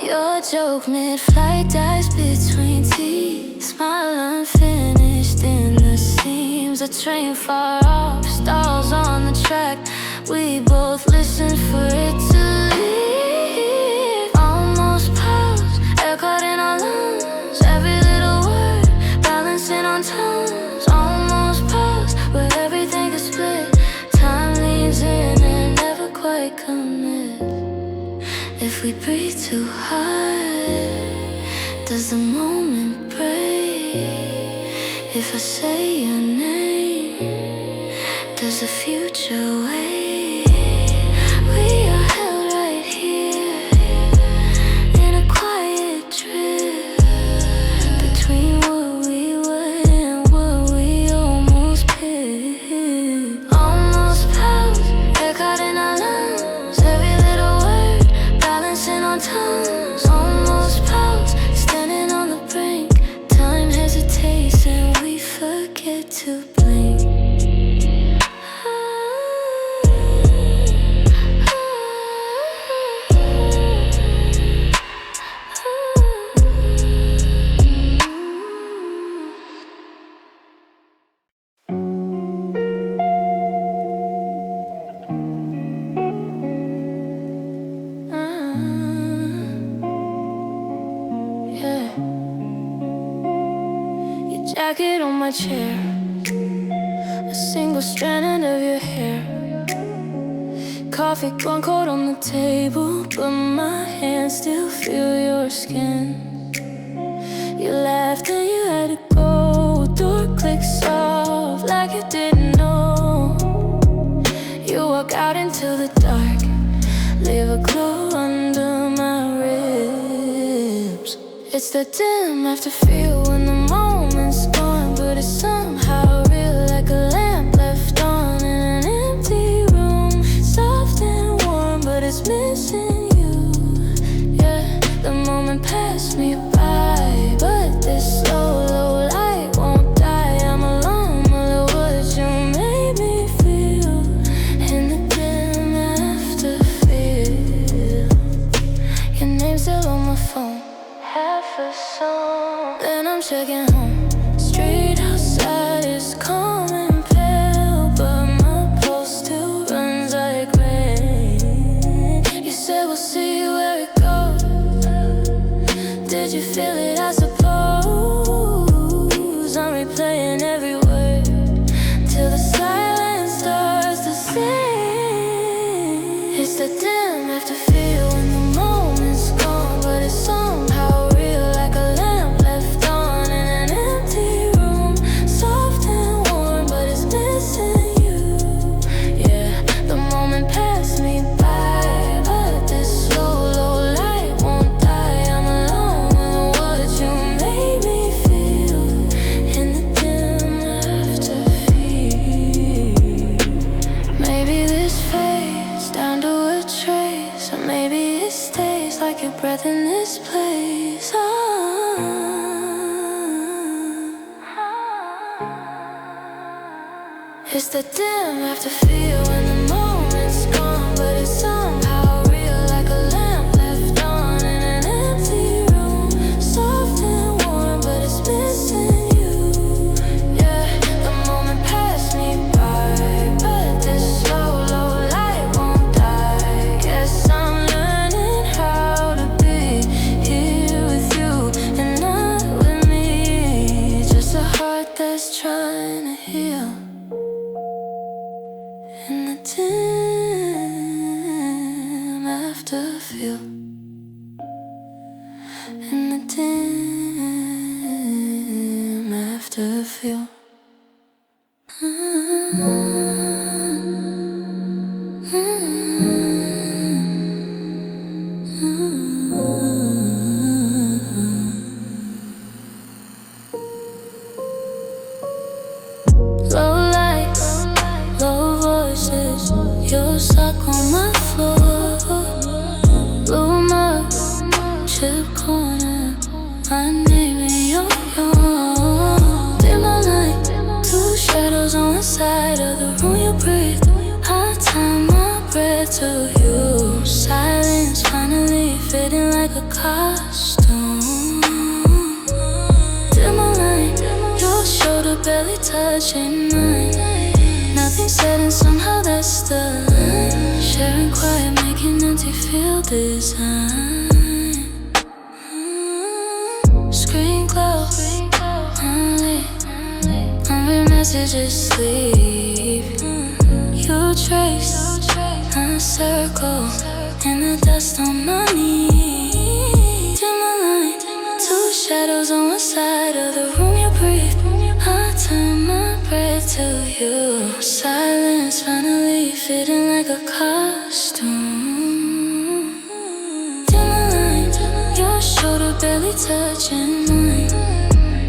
S1: Your joke mid-flight dies between teeth, smile unfinished in the seams. A train far off, stalls on the track, we both listen for it to leave. Almost pause, air caught in our lungs, every little word balancing on tongues. Almost pause, where everything is split, time leans in and never quite commits. If we breathe too hard, does the moment break? If I say your name, does the future wait? We are held right here in a quiet drift between what we were and what we almost picked. Almost pause, air caught in our lungs, every little word balancing on tongues. Almost pause, standing on the brink, time hesitates and we forget to blink. Yeah. Your jacket on my chair, a single strand of your hair, coffee gone cold on the table, but my hands still feel your skin. You laughed and you had to go, door clicks off like you didn't know. You walk out into the dark, leave a glow under my ribs. It's the Dimafterfeel when the moment's gone, but it's somehow real, like a lamp left on in an empty room. Soft and warm, but it's missing you. Yeah, the moment passed me by, but this slow, low light won't die. I'm alone, all of what you made me feel in the Dimafterfeel. Your name's still on my phone, half a song. Then I'm checking home, street outside is calm and pale, but my pulse still runs like rain. You said we'll see where it goes. Did you feel it? I suppose I'm replaying every word till the silence starts to sing. It's the Dimafterfeel when the moment's gone, but it's somehow real, like a It's the dim after feel when the moment's gone, but it's somehow real, like a lamp left on in an empty room. Soft and warm, but it's missing you. Yeah, the moment passed me by, but this slow, low light won't die. Guess I'm learning how to be here with you and not with me. Just a heart that's trying to heal. In the dim afterfeel. In the dim afterfeel. Low lights, low voices, you're stuck on my floor. Blue mug, chip corner, my name in your yawn. Dimalign, two shadows on the side of the room you breathe. I tie my breath to you. Silence finally fitting like a costume. Dimalign, your shoulder barely touching mine. Nothing said and somehow that's the line. Sharing quiet, making empty feel design. Screen close, unlit, unread messages sleep. You trace a circle in the dust on my knees. Dimalign, two shadows on one side of the room you breathe. I turn my breath to you. Silence finally fitting like a costume. Dimalign, your shoulder barely touching mine.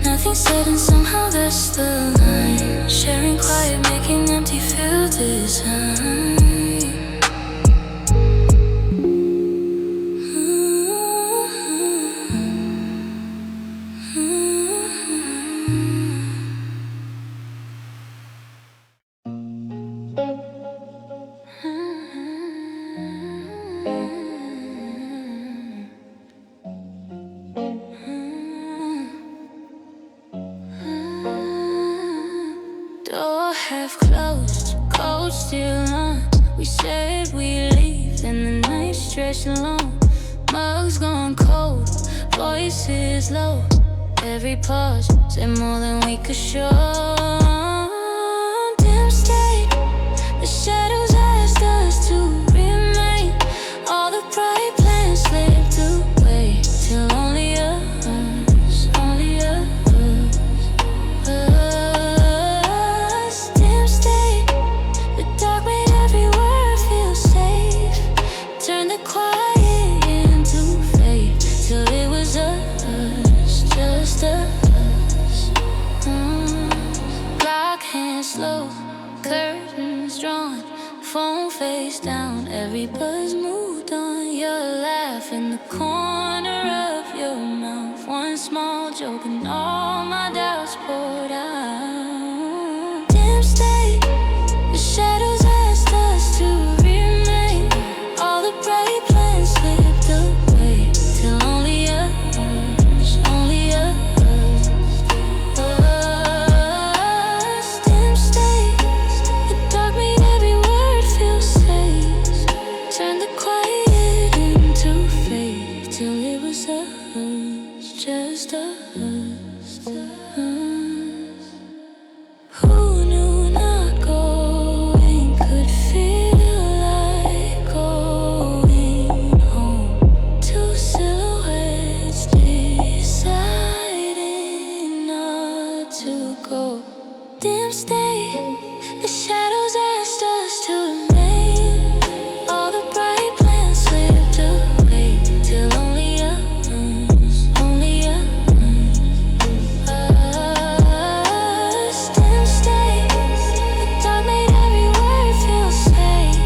S1: Nothing said and somehow that's the line. Sharing quiet, making empty feel design. Door half closed, cold still on. We said we leave, then the night stretched long. Mugs gone cold, voices low. Every pause said more than we could show. Dimstayed, the shadows asked us to remain. All the bright plans slipped away till only us, only us. Dimstayed, the dark made every word feel safe. Turned the quiet into faith till it was us, just us. Clock hands slow, curtains drawn, phone face down, every buzz moved on. Your laugh in the corner of your mouth, one small joke and all my doubts poured out. Dimstayed, the shadows asked us to remain. All the bright plans slipped away till only us, only us. Dimstayed, the dark made every word feel safe. Turned the quiet into faith till it was us, just us. Who knew not going could feel like going home? Two silhouettes deciding not to go. Dimstayed, the shadows asked us to remain. All the bright plans slipped away till only us, only us. Dimstayed, the dark made every word feel safe.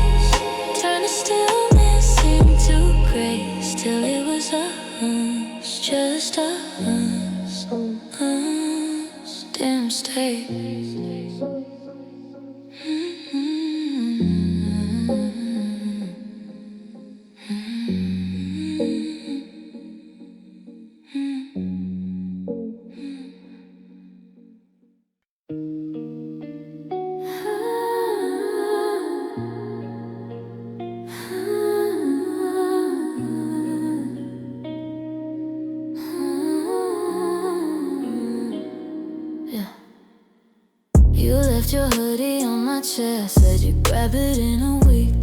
S1: Turned the stillness into grace till it was us, just us. Dimstayed. Left your hoodie on my chair, said you'd grab it in a week.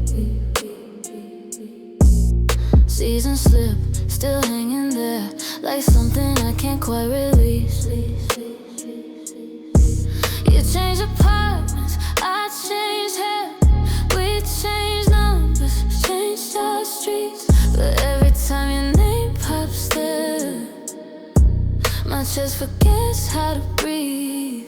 S1: Season slip, still hanging there, like something I can't quite release. You change apartments, I changed hair. We changed numbers, changed our streets. But every time your name pops there, my chest forgets how to breathe.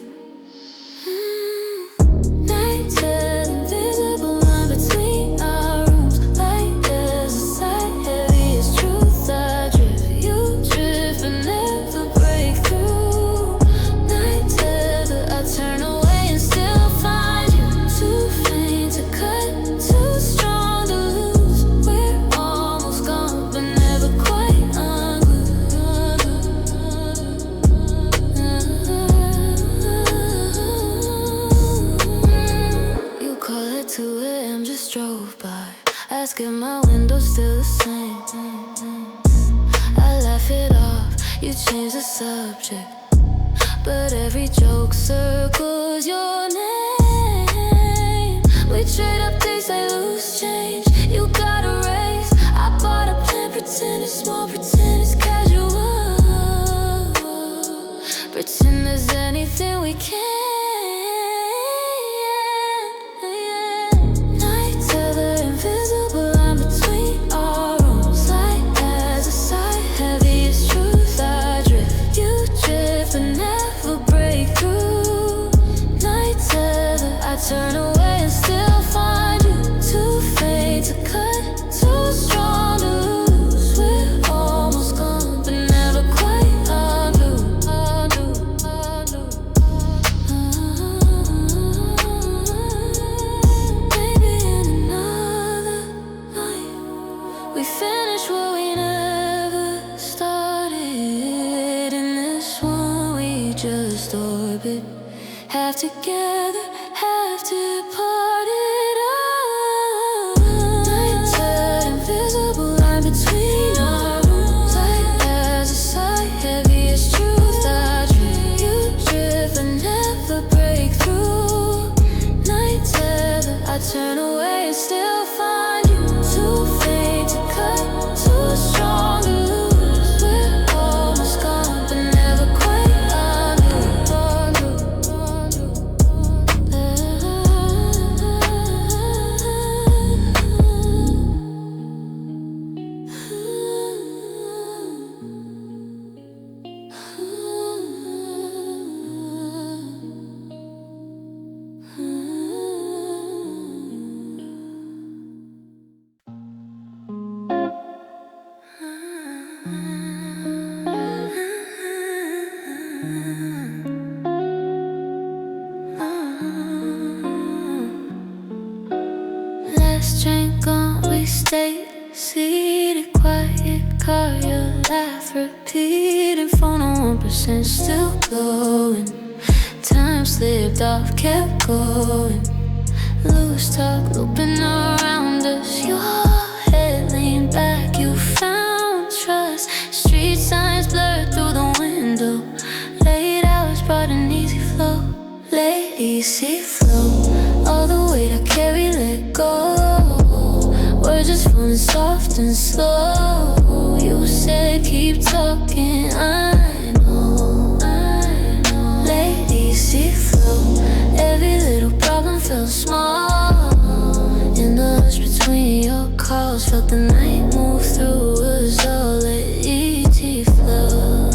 S1: Nighttether, invisible line between our rooms. Light as a sight, heavy as truth. I drift, you drift, but never break through. Nighttether, I turn away and still find you. Too faint to cut, too strong to lose. We're almost gone, but never quite unglued. You call it 2 a.m., just drove by, asking my window's still the same. I laugh it off, you change the subject, but every joke circles your name. We trade updates, they lose change. You got a race, I bought a plan. Pretend it's small, pretend it's casual. Pretend there's anything we can. Nighttether, invisible line between our rooms. Light as a sight, heavy as truth. I drift, you drift, but never break through. Nighttether, I turn away and still find you. Too faint to cut, too strong to lose. We're almost gone, but never quite unglued. Maybe in another life we finish what we never started. In this one we just orbit, half together, half departed. Nighttether, invisible line between our rooms. Light as a sight, heavy as truth. I drift, you drift, but never break through. Nighttether, I turn away and still find you. Too faint to cut, too strong to lose. We're almost gone, but never quite unglued. Last drink on, we stayed seated, quiet car, your laugh repeating. Phone on 1%, still glowing. Time slipped off, kept going. Loose talk looping around us. Your head leaned back, you found trust. Street signs blurred through the window. Late hours brought an easy flow. Lateeaseflow, all the weight I carry let go. Words just falling soft and slow. You said keep talking, I know. Lateeaseflow, every little problem felt small. In the hush between your calls, felt the night move through. Was all Lateeaseflow.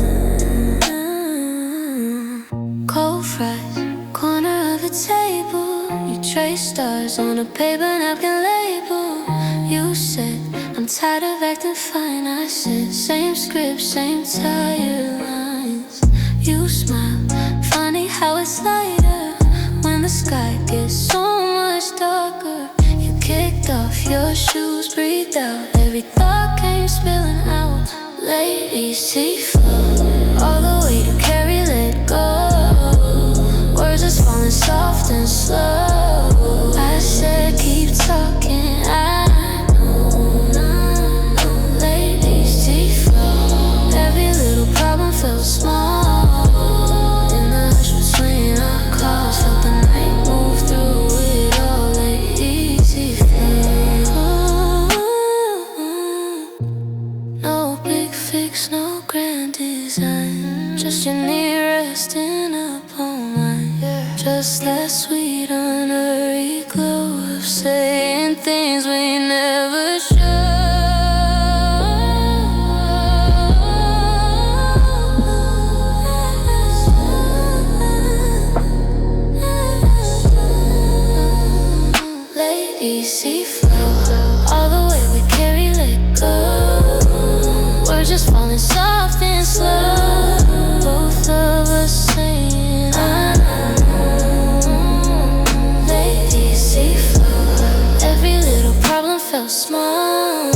S1: Cold fries, corner of a table. You trace stars on a paper napkin label. You said, I'm tired of acting fine. I said, same script, same tired lines. You smiled, funny how it's lighter when the sky gets so much darker. You kicked off your shoes, breathed out. Every thought came spilling out. Lateeaseflow, all the weight you carry let go. Words just falling soft and slow. I said keep talking, I know. Lateeaseflow, every little problem felt small. In the hush between our calls, felt the night move Just your knee resting upon mine. Just that sweet unhurried glow of saying things we never should. Lateeaseflow, all the way we carry, let go. We're just falling soft and slow. Both of us saying I know. Lateeaseflow, every little problem felt small.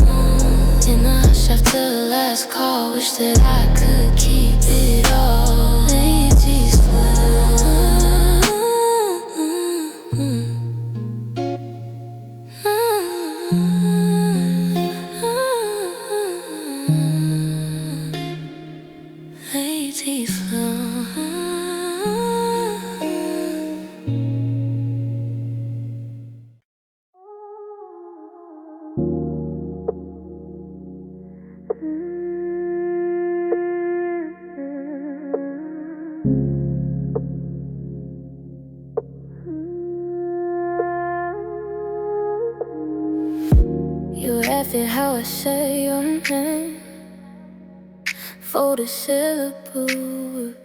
S1: In the hush after the last call, wish that I could keep it all. Lateeaseflow. You laugh at how I say your name. Folded syllables,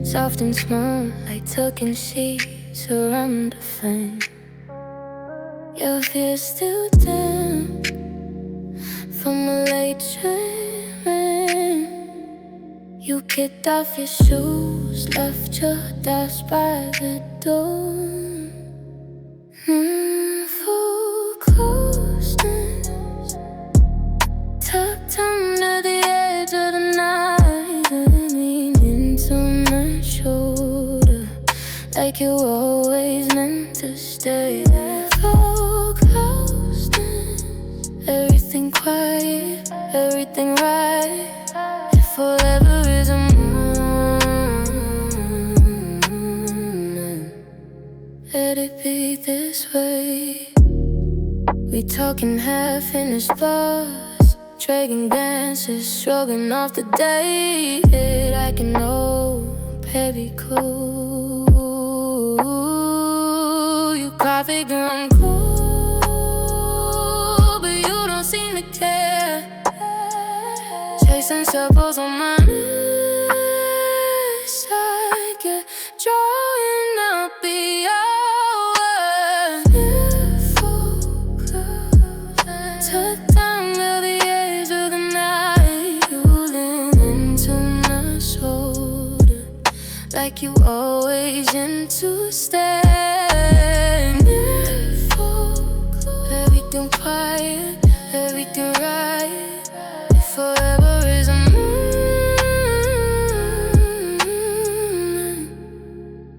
S1: soft and small, like tucking sheets around a flame. Your fear's still dim from a late train. You kicked off your shoes, left your dust by the door. Full closeness, tucked under the edge of the night. Lean into my shoulder, like you always meant to stay there. Full closeness, everything quiet, everything right. If forever is a moment, let it be this way. We talking half-finished thoughts, trading glances, shrugging off the day. I can know, baby, cool. You coffee ground cool, but you don't seem to care. Chasing circles on my wrist, I get drawing up the hours. Tucked under the edge of the night, you lean into my shoulder, like you always into stay. Everything quiet, everything right. If forever is a moment,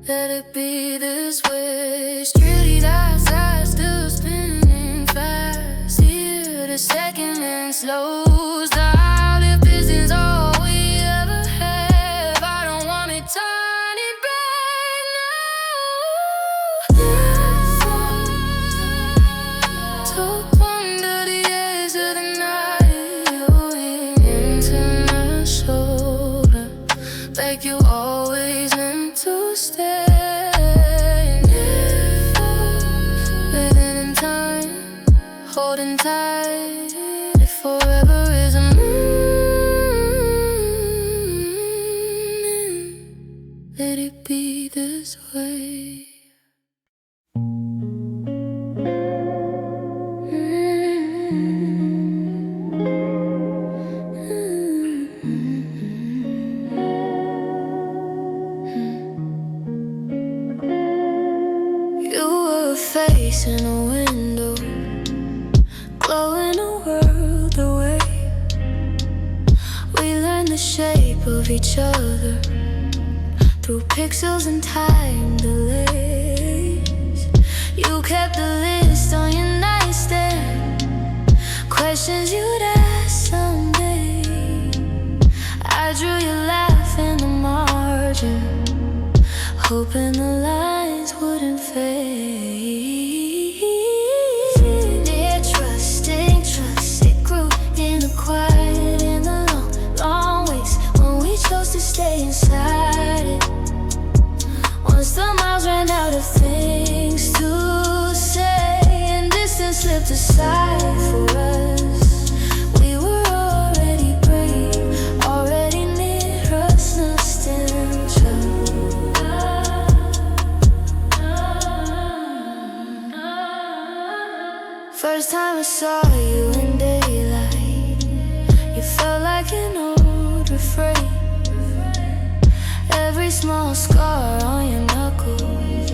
S1: let it be this way. Street outside still spinning fast. Here the second and slows down. If this is all we ever have, I don't want it turning back now. Tucked under the edge of the night, you lean into my shoulder, like you always meant to stay. Living in time, holding tight. If forever is a moment, let it be this way. You were a face in a window, glowing a world away. We learned the shape of each other through pixels and time delays. You kept the list on your nightstand, questions you'd ask someday. I drew your laugh in the margin, hoping the lines wouldn't fade. Neartrusting, trust, it grew in the quiet, in the long, long ways when we chose to stay inside. decided. Once the miles ran out of things to say, and distance slipped aside for us, we were already brave, already near-trusting. First time I saw you in daylight, you felt like an old refrain. Every small scar on your knuckles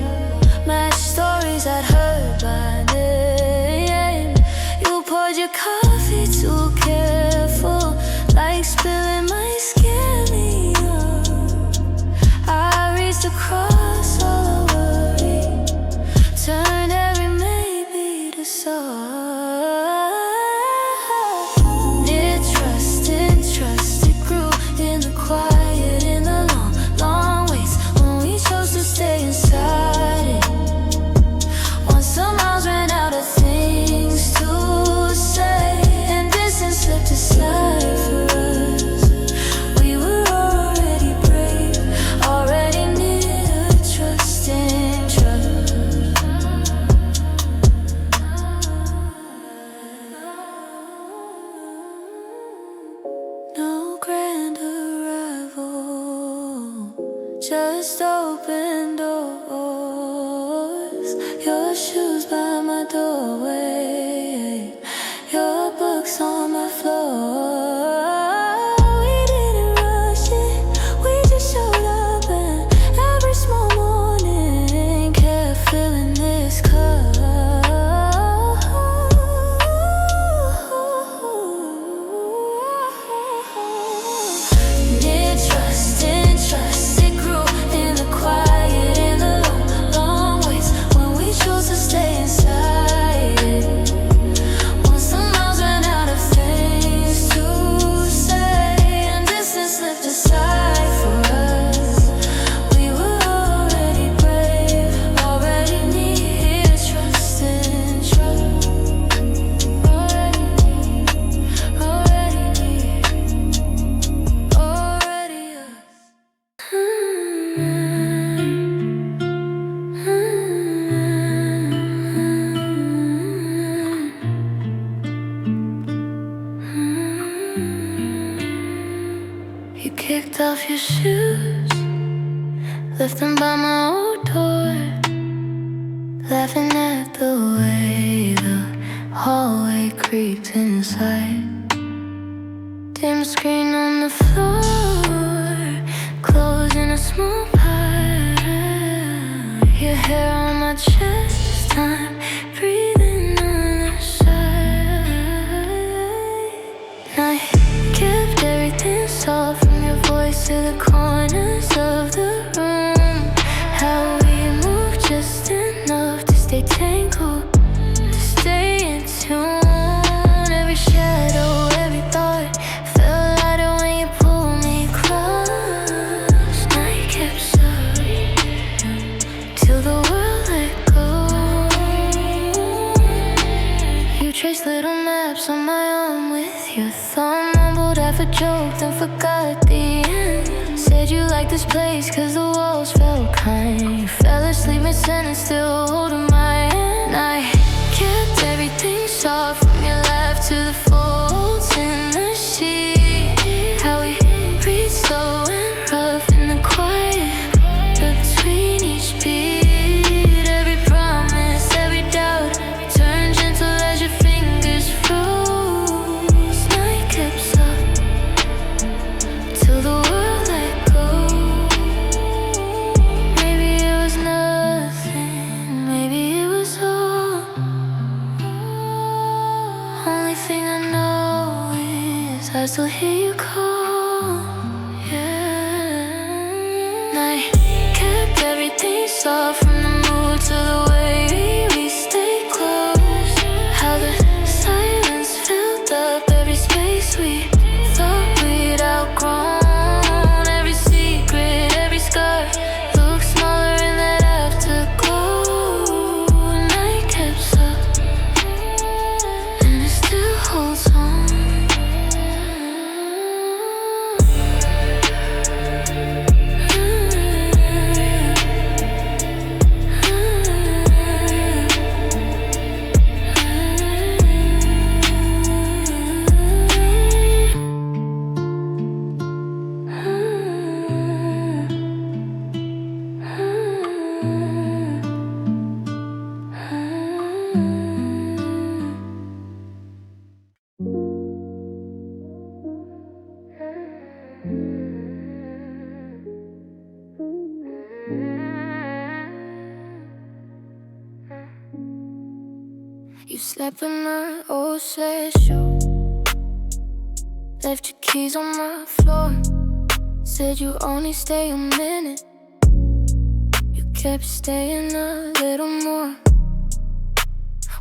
S1: matched stories I'd heard by name. You poured your coffee too careful, like spilling my skin. I reached across all the worry, turned every maybe to sorrow. Just open doors, your shoes by my doorway, your books on my floor. We didn't rush it, we just showed up, and every small morning kept filling this cup. Near-trusting, trust, it grew in the quiet, in the long waits when we chose to stay inside. Once the miles ran out of things to say, and distance slipped aside for us, we were already brave, already near-trusting, already us. You kicked off your shoes, left them by my old door, laughing at the way the hallway creeps inside. Dim screen on the floor, clothes in a small pile, your hair on my chest, I'm breathing on the side. I kept everything soft, from your voice to the corners of the room. How we moved just enough to stay tangled, to stay in tune. Every shadow, every thought felt lighter when you pulled me close. Nightceptsoft till the world let go. You traced little maps on my arm with your thumb, mumbled half a joke, then forgot the end. Said you liked this place cause the walls felt kind. You fell asleep mid-sentence, still holding my hand. I kept everything soft, from your laugh to the folds in the sheet. How we breathe slow and rough in the quiet between each beat. Every promise, every doubt turned gentle as your fingers froze. Nightceptsoft till the world let go. Maybe it was nothing, maybe it was all. Only thing I know is I still hear you call. Yeah. I kept everything soft, from the mood to the way we stay close. How the silence filled up every space we thought we'd outgrown. Every secret, every scar looks smaller in that afterglow. Nightceptsoft, and it still holds on. slept in my old suede shoe. Left your keys on my floor. Said you only stay a minute. You kept staying a little more.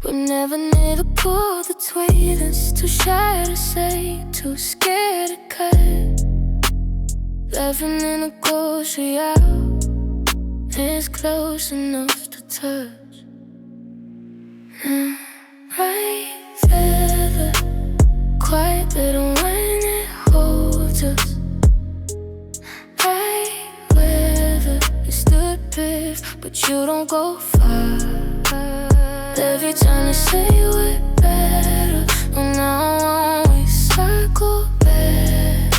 S1: We never near the pull between us. Too shy to say, too scared to cut. Laughing in a grocery aisle. It's close enough to touch. Right there, the quiet little rain that holds us. Right where you stood drift, but you don't go far. Every time you say we're better, well now we circle back.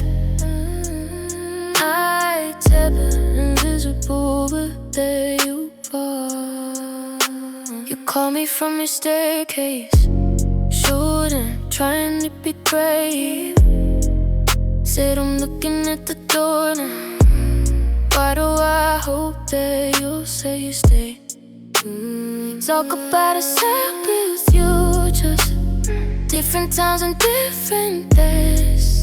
S1: Nighttether, invisible, but there you are. You call me from your staircase, shooting, trying to be brave. Said I'm looking at the door now. Why do I hope that you'll say you stay? Talk about us happy with you, just different times and different days.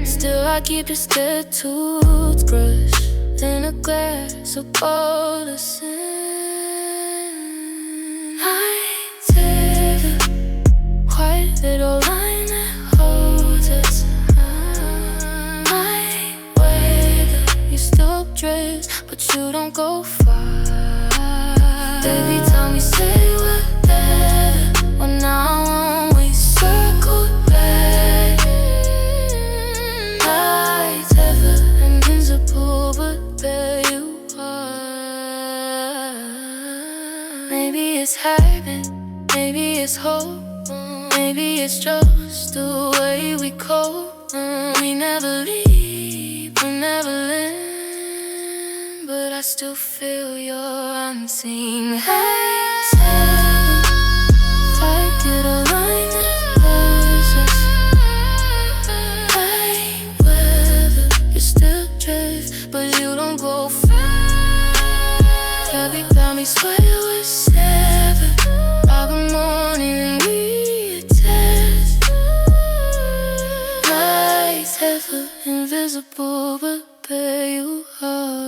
S1: Still I keep your dead toothbrush in a glass of all the same. I take a quiet little line that holds us. My way that you still drift, but you don't go far. Baby, tell me, say we're better. Well, now we circle back. Nighttether, invincible, but there you are. Maybe it's habit, maybe it's hope, maybe it's just the way we cope. We never leave, we never land, but I still feel your unseen hands. Fight through the line that blurs us. Right weather, you still drift, but you don't go far. Every time we swear we're severed, by the morning and we attach. Nighttether, invisible, but there you are.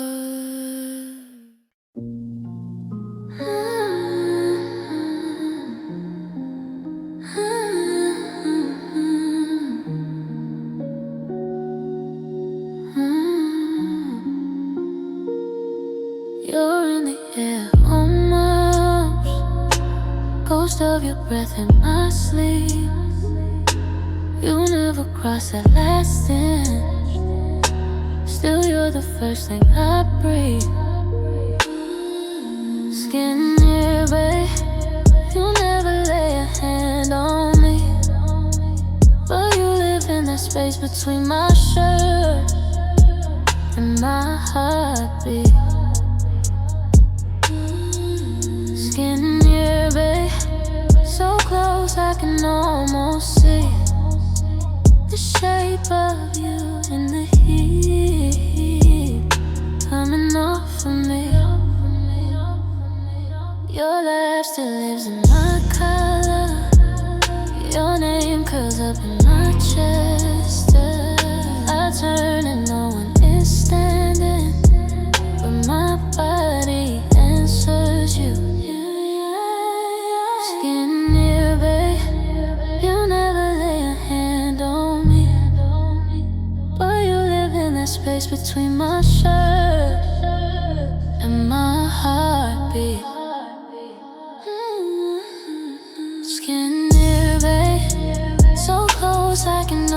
S1: You're in the air on my arms, ghost of your breath in my sleep. You never cross that last inch, still you're the first thing I breathe. Skinnearby, you never lay a hand on me, but you live in that space between my shirt and my heartbeat. Skinnearby, so close I can almost see the shape of you in the heat coming off of me. Your laugh still lives in my collar. Your name curls up in my chest. I turn and no one is standing, but my body answers you. Skinnearby, you never lay a hand on me, but you live in that space between my shirt and my heartbeat. Skinnearby, so close I can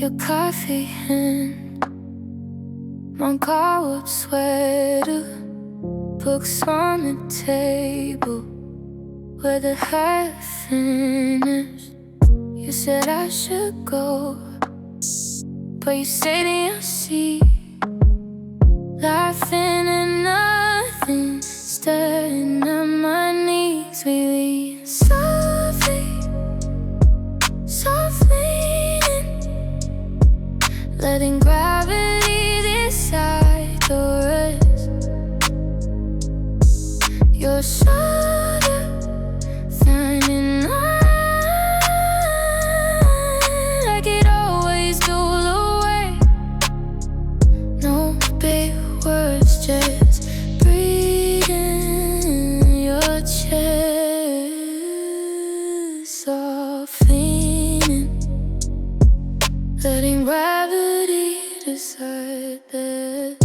S1: your coffee hand, my cold sweater, books on the table where the hat finished. You said I should go, but you stayed in your seat, laughing at nothing, staring at my knees. We lean softly, softleaning, letting gravity decide the rest. Your shoulder, finding mine like it always do the way. No big words, just breathing your chest, softening, letting gravity decide this.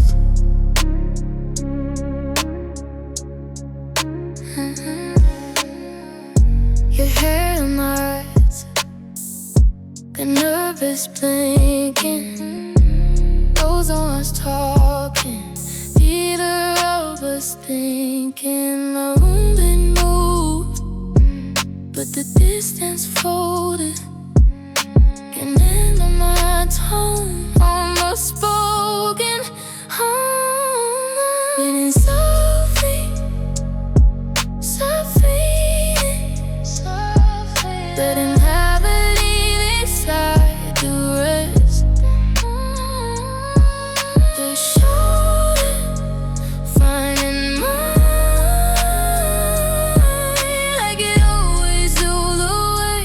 S1: Your hair in my eyes, the nervous blinking. Those of us talking, neither of us thinking. The room didn't move, but the distance folded, getting into my tone, almost spoken. Getting softly, softly, letting gravity decide the rest. The shoulder, finding mine like it always do the way.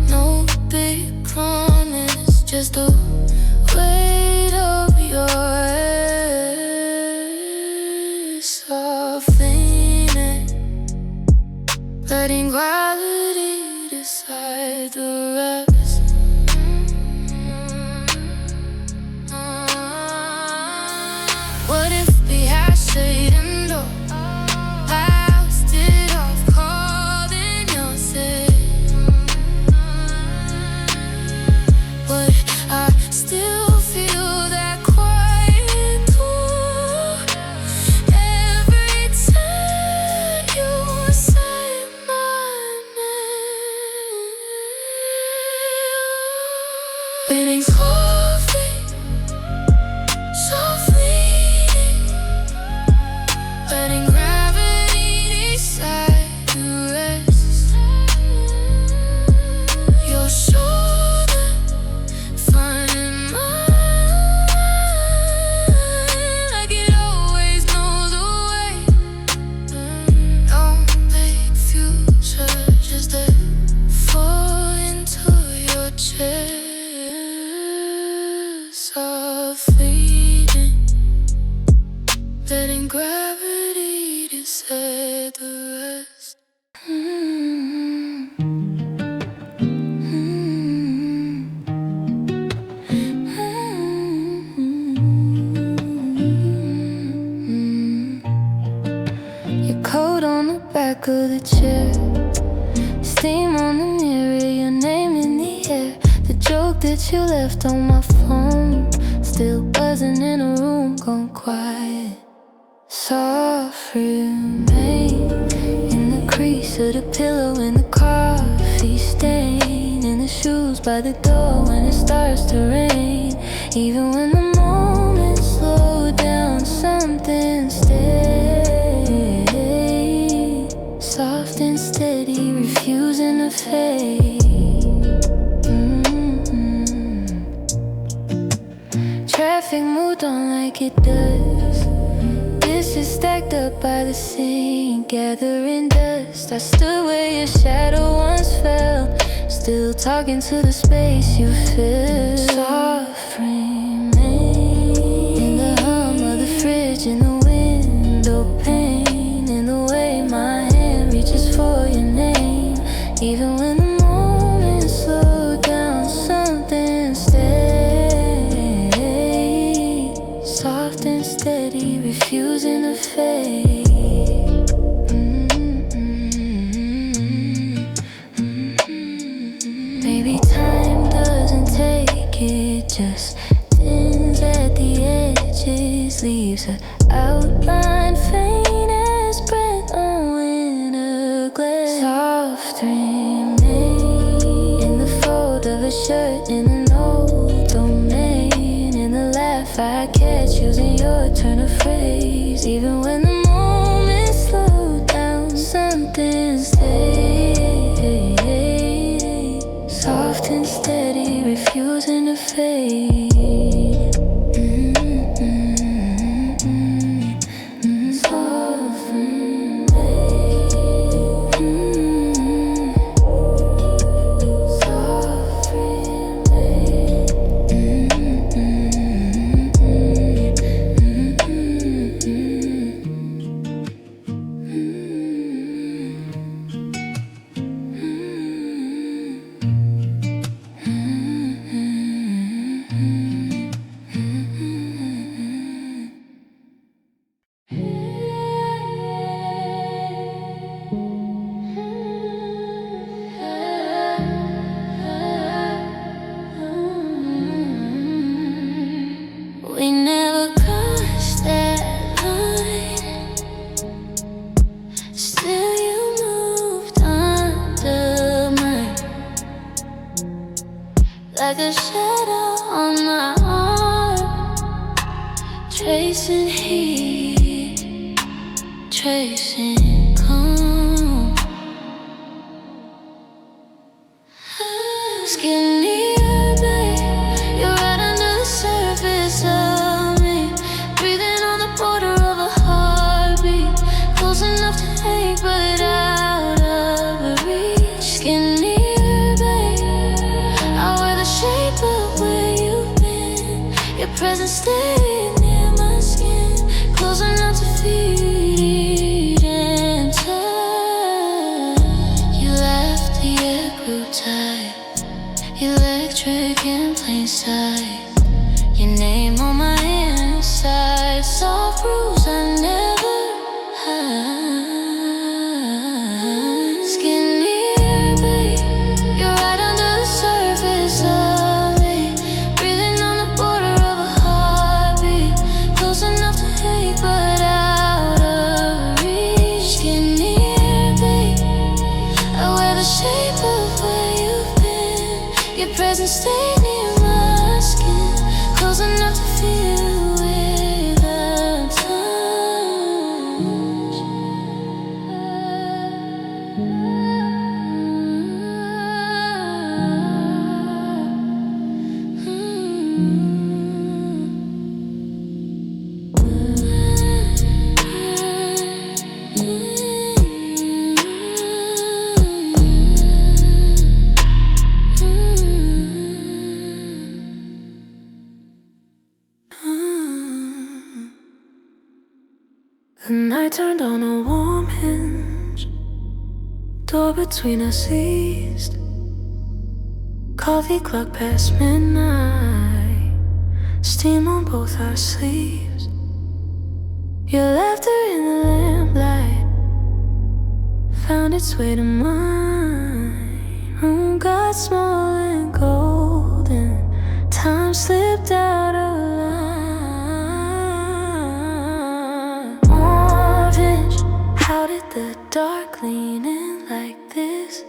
S1: No big promise, just the weight of your head, softening, letting gravity decide the rest. What if we had shade and door, passed it off, calling yourself? Would I still feel that quiet pull every time you say my name? Feeling softly, softly, letting gravity decide the rest. Your shoulder, finding mine like it always knows the way. Don't make future, just let fall into your chest, softly, letting gravity decide the rest. Your coat on the back of the chair, steam on the mirror, your name in the air. The joke that you left on my phone, still buzzing in a room gone quiet. Softremain in the crease of the pillow, in the coffee stain, in the shoes by the door when it starts to rain. Even when the moments slow down, something stays soft and steady, refusing to fade. Traffic moved on like it does. Dishes stacked up by the sink, gathering dust. I stood where your shadow once fell, still talking to the space you fill. Softremain in the hum of the fridge, in the window pane, in the way my hand reaches for your name. Even when the moments slow down, something stays soft and steady, refusing to fade. Maybe time doesn't take remain in the fold of a shirt in an old domain. In the laugh I catch using your turn of phrase. Even when the moment slowed down, something stayed. Soft and steady, refusing to fade. Like a shadow on my arm, tracing heat, tracing calm. Skinnearby, you're right under the surface of me, breathing on the border of a heartbeat, close enough to ache but out of reach. Skinnearby, shape of where you've been, your presence staying near my skin, close enough to feed and touch. You left, the air grew tight, electric in plain sight. Your name on my inside, soft rules I never had. Skinnearby, you're right under the surface of but out of reach. Skinnearby, I wear the shape of where you've been, your presence stay near my skin, close enough to feel with a touch. The night turned on a Warmhinge, door between us eased, coffee clock past midnight, steam on both our sleeves. Your laughter in the lamplight found its way to mine. Room got small and golden, time slipped out of line. How did the dark lean in like this?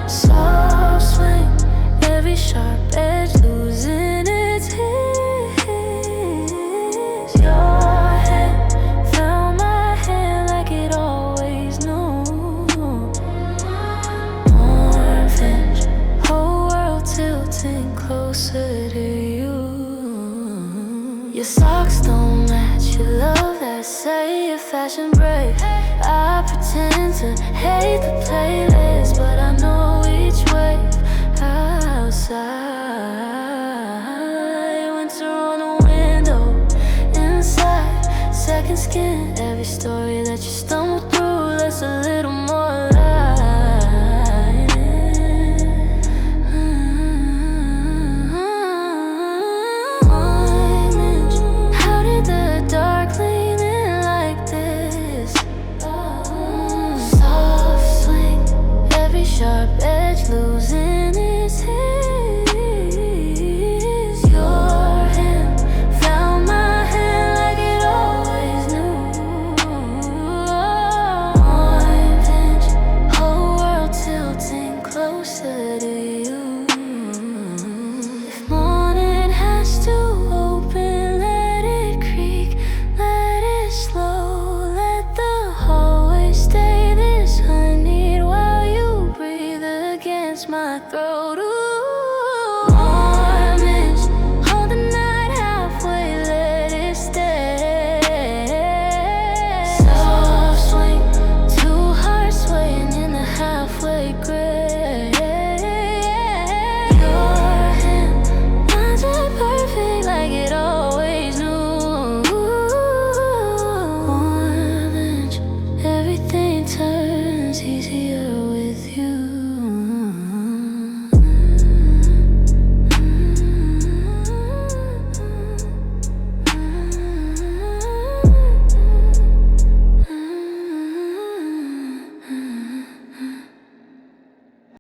S1: Soft swing, every sharp edge losing its hiss. Your hand found my hand like it always knew. Warmhinge, whole world tilting closer to you. Your socks don't match your love that say your fashion break. I pretend to hate the playlist, but I know each wave outside. Winter on the window, inside, second skin. Every story that you stumble through, that's a little more light. How did the dark lean in like this? Soft swing, every sharp edge losing